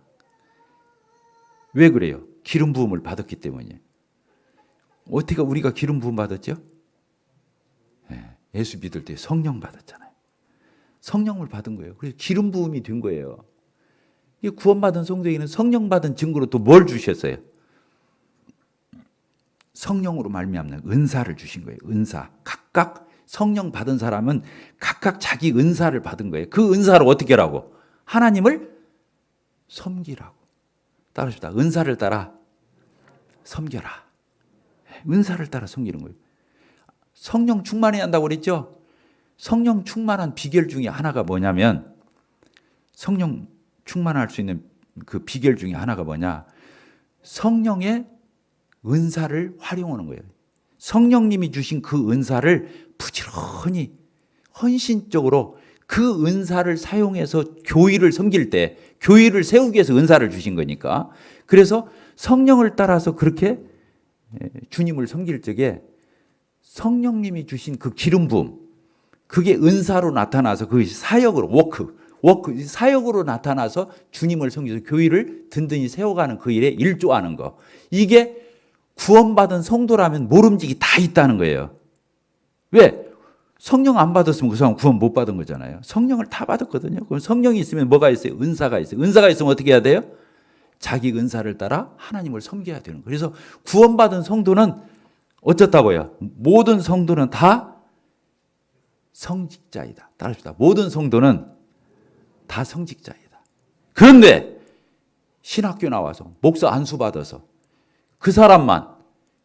왜 그래요? 기름 부음을 받았기 때문이에요. 어떻게 우리가 기름 부음 받았죠? 예수 믿을 때 성령 받았잖아요. 성령을 받은 거예요. 그래서 기름 부음이 된 거예요. 이 구원받은 성도에게는 성령 받은 증거로 또 뭘 주셨어요? 성령으로 말미암는 은사를 주신 거예요. 은사. 각각 성령 받은 사람은 각각 자기 은사를 받은 거예요. 그 은사를 어떻게 하라고? 하나님을 섬기라고. 따라합시다. 은사를 따라 섬겨라. 은사를 따라 섬기는 거예요. 성령 충만해야 한다고 그랬죠? 성령 충만한 비결 중에 하나가 뭐냐면, 성령 충만할 수 있는 그 비결 중에 하나가 뭐냐? 성령의 은사를 활용하는 거예요. 성령님이 주신 그 은사를 부지런히 헌신적으로 그 은사를 사용해서 교회를 섬길 때, 교회를 세우기 위해서 은사를 주신 거니까. 그래서 성령을 따라서 그렇게 주님을 섬길 적에 성령님이 주신 그 기름 부음, 그게 은사로 나타나서 그것이 사역으로, 워크, 사역으로 나타나서 주님을 섬기면서 교회를 든든히 세워가는 그 일에 일조하는 거. 이게 구원받은 성도라면 모름지기 다 있다는 거예요. 왜? 성령 안 받았으면 그 사람 구원 못 받은 거잖아요. 성령을 다 받았거든요. 그럼 성령이 있으면 뭐가 있어요? 은사가 있어요. 은사가 있으면 어떻게 해야 돼요? 자기 은사를 따라 하나님을 섬겨야 되는 거예요. 그래서 구원받은 성도는 어쩌다고요? 모든 성도는 다 성직자이다. 따라합시다. 모든 성도는 다 성직자이다. 그런데 신학교 나와서 목사 안수 받아서 그 사람만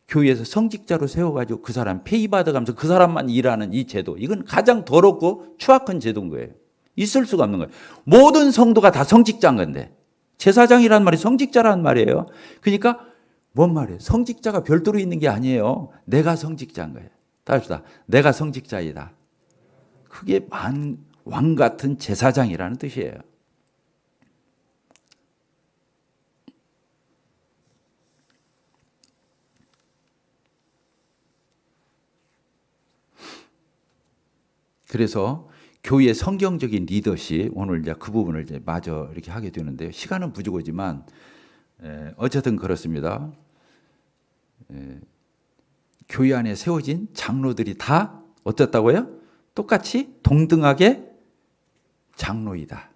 교회에서 성직자로 세워가지고 그 사람 페이 받아가면서 그 사람만 일하는 이 제도, 이건 가장 더럽고 추악한 제도인 거예요. 있을 수가 없는 거예요. 모든 성도가 다 성직자인 건데, 제사장이라는 말이 성직자라는 말이에요. 그러니까 뭔 말이에요? 성직자가 별도로 있는 게 아니에요. 내가 성직자인 거예요. 따릅시다. 내가 성직자이다. 그게 왕 같은 제사장이라는 뜻이에요. 그래서 교회의 성경적인 리더십, 오늘 이제 그 부분을 이제 마저 이렇게 하게 되는데요. 시간은 부족하지만 어쨌든 그렇습니다. 교회 안에 세워진 장로들이 다 어떻다고요? 똑같이 동등하게 장로이다.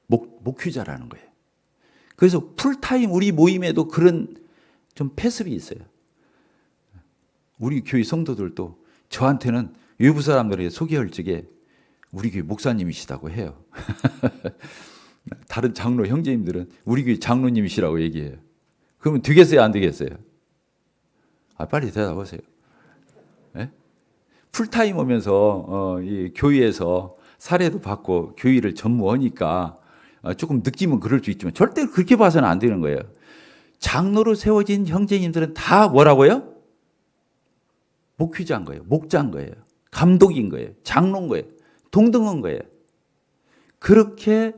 목회자라는 거예요. 그래서 풀타임 우리 모임에도 그런 좀 패습이 있어요. 우리 교회 성도들도 저한테는 외부 사람들에게 소개할 적에 우리 교회 목사님이시다고 해요. 다른 장로 형제님들은 우리 교회 장로님이시라고 얘기해요. 그러면 되겠어요, 안 되겠어요? 빨리 대답하세요. 네? 풀타임 오면서 이 교회에서 사례도 받고 교회를 전무하니까 조금 느낌은 그럴 수 있지만 절대 그렇게 봐서는 안 되는 거예요. 장로로 세워진 형제님들은 다 뭐라고요? 목회자인 거예요. 목자인 거예요. 감독인 거예요. 장로인 거예요. 동등한 거예요. 그렇게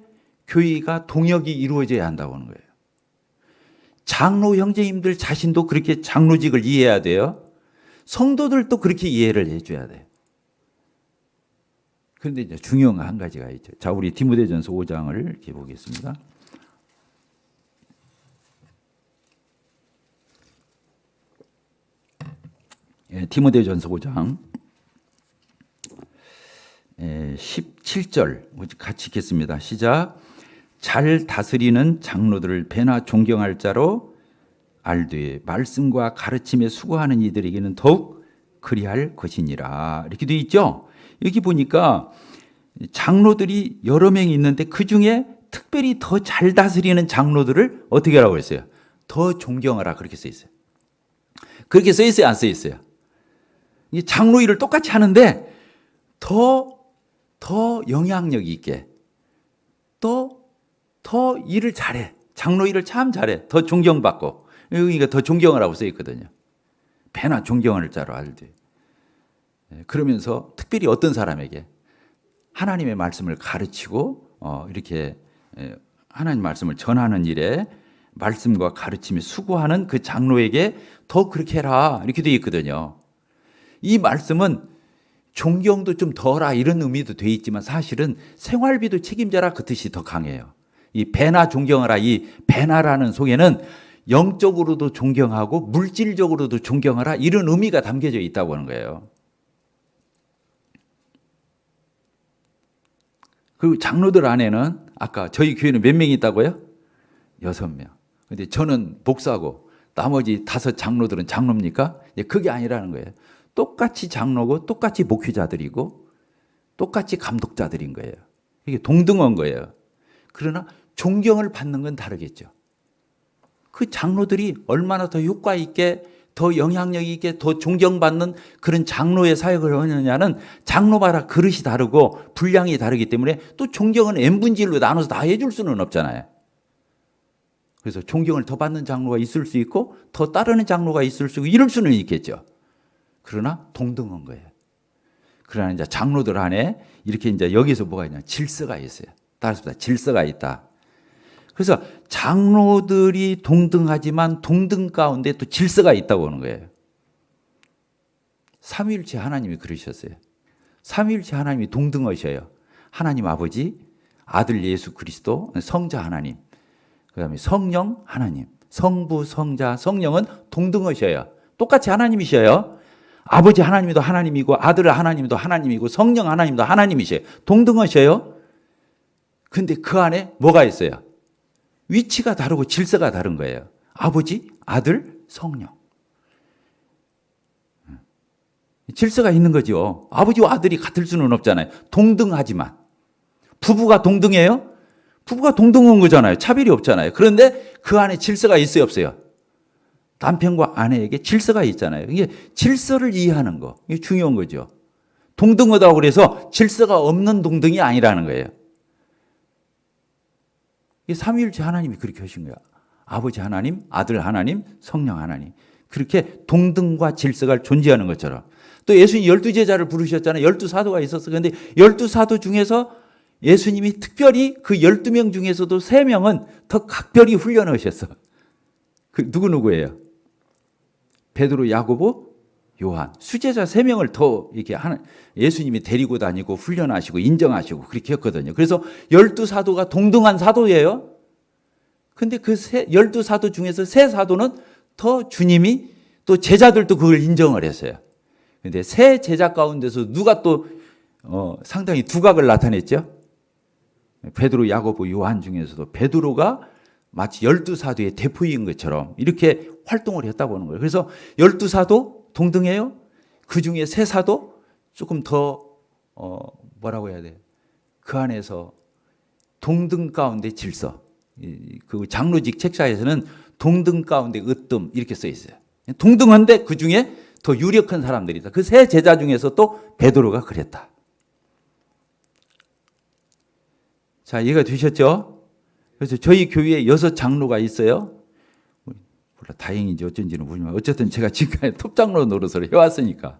교회가 동역이 이루어져야 한다고 하는 거예요. 장로 형제님들 자신도 그렇게 장로직을 이해해야 돼요. 성도들도 그렇게 이해를 해줘야 돼요. 그런데 이제 중요한 한 가지가 있죠. 자, 우리 디모데전서 5장을 이렇게 보겠습니다. 디모데전서 5장 17절 같이 읽겠습니다. 시작. 잘 다스리는 장로들을 배나 존경할 자로 알되 말씀과 가르침에 수고하는 이들에게는 더욱 그리할 것이니라. 이렇게 되어 있죠. 여기 보니까 장로들이 여러 명이 있는데 그중에 특별히 더 잘 다스리는 장로들을 어떻게 하라고 했어요? 더 존경하라, 그렇게 써 있어요. 그렇게 써 있어요, 안 써 있어요? 장로 일을 똑같이 하는데 더 영향력 있게 더 일을 잘해. 장로 일을 참 잘해. 더 존경받고. 여기가 더 존경하라고 써 있거든요. 배나 존경할 자로 알되. 그러면서 특별히 어떤 사람에게 하나님의 말씀을 가르치고 이렇게 하나님 말씀을 전하는 일에 말씀과 가르침에 수고하는 그 장로에게 더 그렇게 해라, 이렇게 되어 있거든요. 이 말씀은 존경도 좀 덜하 이런 의미도 되어 있지만 사실은 생활비도 책임져라 그 뜻이 더 강해요. 이 배나 존경하라, 이 배나라는 속에는 영적으로도 존경하고 물질적으로도 존경하라 이런 의미가 담겨져 있다고 하는 거예요. 그리고 장로들 안에는 아까 저희 교회는 몇 명 있다고요? 6명. 근데 저는 목사고 나머지 5 장로들은 장로입니까? 그게 아니라는 거예요. 똑같이 장로고 똑같이 목회자들이고 똑같이 감독자들인 거예요. 이게 동등한 거예요. 그러나 존경을 받는 건 다르겠죠. 그 장로들이 얼마나 더 효과 있게, 더 영향력 있게, 더 존경받는 그런 장로의 사역을 하느냐는 장로마다 그릇이 다르고 분량이 다르기 때문에 또 존경은 n분질로 나눠서 다 해줄 수는 없잖아요. 그래서 존경을 더 받는 장로가 있을 수 있고 더 따르는 장로가 있을 수 있고 이럴 수는 있겠죠. 그러나 동등한 거예요. 그러나 이제 장로들 안에 이렇게 이제 여기서 뭐가 있냐? 질서가 있어요. 따라서 질서가 있다. 그래서 장로들이 동등하지만 동등 가운데 또 질서가 있다고 하는 거예요. 삼위일체 하나님이 그러셨어요. 삼위일체 하나님이 동등하셔요. 하나님 아버지, 아들 예수 그리스도, 성자 하나님, 그다음에 성령 하나님, 성부, 성자, 성령은 동등하셔요. 똑같이 하나님이셔요. 아버지 하나님도 하나님이고 아들 하나님도 하나님이고 성령 하나님도 하나님이셔요. 동등하셔요. 근데 그 안에 뭐가 있어요? 위치가 다르고 질서가 다른 거예요. 아버지, 아들, 성령. 질서가 있는 거죠. 아버지와 아들이 같을 수는 없잖아요. 동등하지만. 부부가 동등해요? 부부가 동등한 거잖아요. 차별이 없잖아요. 그런데 그 안에 질서가 있어요, 없어요? 남편과 아내에게 질서가 있잖아요. 이게 질서를 이해하는 거. 이게 중요한 거죠. 동등하다고 그래서 질서가 없는 동등이 아니라는 거예요. 이 삼위일체 하나님이 그렇게 하신 거야. 아버지 하나님, 아들 하나님, 성령 하나님. 그렇게 동등과 질서가 존재하는 것처럼. 또 예수님 12제자를 부르셨잖아요. 12사도가 있었어. 그런데 12사도 중에서 예수님이 특별히 그 12명 중에서도 3명은 더 각별히 훈련하셨어. 그 누구예요? 베드로, 야고보, 요한. 수제자 3명을 더 이렇게 예수님이 데리고 다니고 훈련하시고 인정하시고 그렇게 했거든요. 그래서 12사도가 동등한 사도예요. 근데 그 12사도 중에서 3사도는 더 주님이 또 제자들도 그걸 인정을 했어요. 근데 3 제자 가운데서 누가 또 상당히 두각을 나타냈죠? 베드로, 야고보, 요한 중에서도 베드로가 마치 12사도의 대표인 것처럼 이렇게 활동을 했다고 하는 거예요. 그래서 12사도 동등해요. 그 중에 3사도 조금 더 뭐라고 해야 돼? 그 안에서 동등 가운데 질서. 그 장로직 책자에서는 동등 가운데 으뜸 이렇게 써 있어요. 동등한데 그 중에 더 유력한 사람들이다. 그 세 제자 중에서 또 베드로가 그랬다. 자, 이해가 되셨죠? 그래서 저희 교회에 6 장로가 있어요. 몰라, 다행인지 어쩐지는 모르지만 어쨌든 제가 지금까지 톱장로 노릇을 해왔으니까.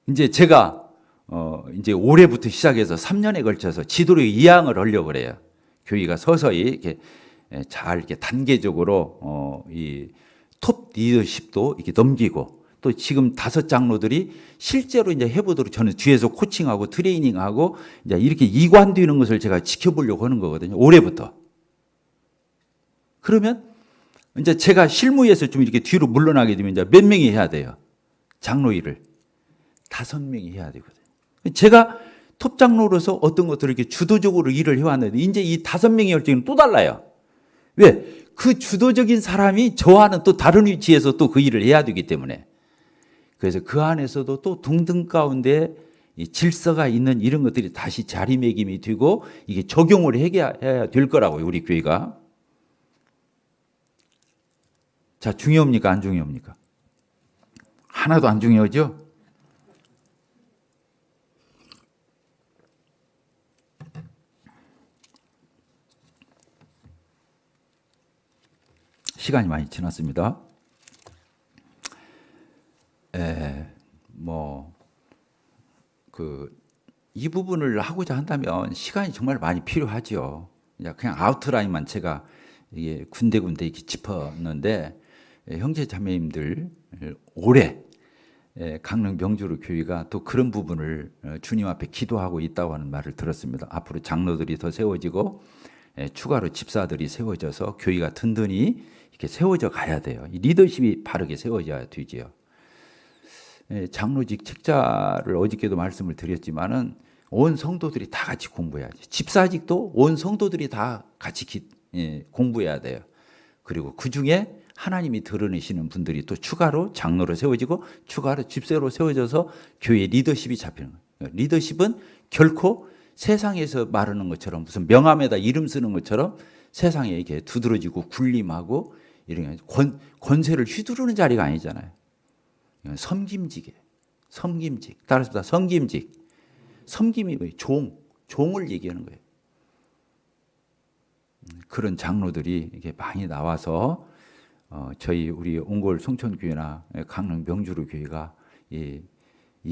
이제 제가 이제 올해부터 시작해서 3년에 걸쳐서 지도력 이양을 하려고 그래요. 교회가 서서히 이렇게 잘 이렇게 단계적으로 이 톱 리더십도 이렇게 넘기고 또 지금 5 장로들이 실제로 이제 해보도록 저는 뒤에서 코칭하고 트레이닝하고 이제 이렇게 이관되는 것을 제가 지켜보려고 하는 거거든요. 올해부터. 그러면 이제 제가 실무에서 좀 이렇게 뒤로 물러나게 되면 이제 몇 명이 해야 돼요? 장로 일을 5명이 해야 되거든요. 제가 톱 장로로서 어떤 것들을 이렇게 주도적으로 일을 해왔는데 이제 이 5명의 열정은 또 달라요. 왜? 그 주도적인 사람이 저와는 또 다른 위치에서 또 그 일을 해야 되기 때문에. 그래서 그 안에서도 또 동등 가운데 이 질서가 있는 이런 것들이 다시 자리매김이 되고 이게 적용을 해야 될 거라고요, 우리 교회가. 자, 중요합니까? 안 중요합니까? 하나도 안 중요하죠? 시간이 많이 지났습니다. 이 부분을 하고자 한다면 시간이 정말 많이 필요하죠. 그냥 아웃라인만 제가 이게 군데군데 이렇게 짚었는데, 형제 자매님들 올해 강릉 명주로 교회가 또 그런 부분을 주님 앞에 기도하고 있다고 하는 말을 들었습니다. 앞으로 장로들이 더 세워지고 추가로 집사들이 세워져서 교회가 든든히 이렇게 세워져 가야 돼요. 이 리더십이 바르게 세워져야 되지요. 장로직 책자를 어저께도 말씀을 드렸지만은 온 성도들이 다 같이 공부해야지. 집사직도 온 성도들이 다 같이 공부해야 돼요. 그리고 그 중에 하나님이 드러내시는 분들이 또 추가로 장로로 세워지고 추가로 집사로 세워져서 교회 리더십이 잡히는 거예요. 리더십은 결코 세상에서 말하는 것처럼 무슨 명함에다 이름 쓰는 것처럼 세상에 이렇게 두드러지고 군림하고 이런 권세를 휘두르는 자리가 아니잖아요. 섬김직이에요. 섬김직. 따라서 섬김직. 섬김이 뭐예요? 종을 얘기하는 거예요. 그런 장로들이 이렇게 많이 나와서 저희 우리 옹골 송천교회나 강릉 명주로 교회가 이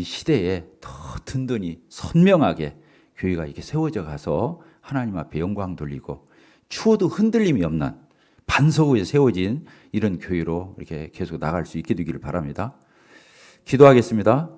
시대에 더 든든히 선명하게 교회가 이렇게 세워져 가서 하나님 앞에 영광 돌리고 추워도 흔들림이 없는 반석 위에 세워진 이런 교회로 이렇게 계속 나갈 수 있게 되기를 바랍니다. 기도하겠습니다.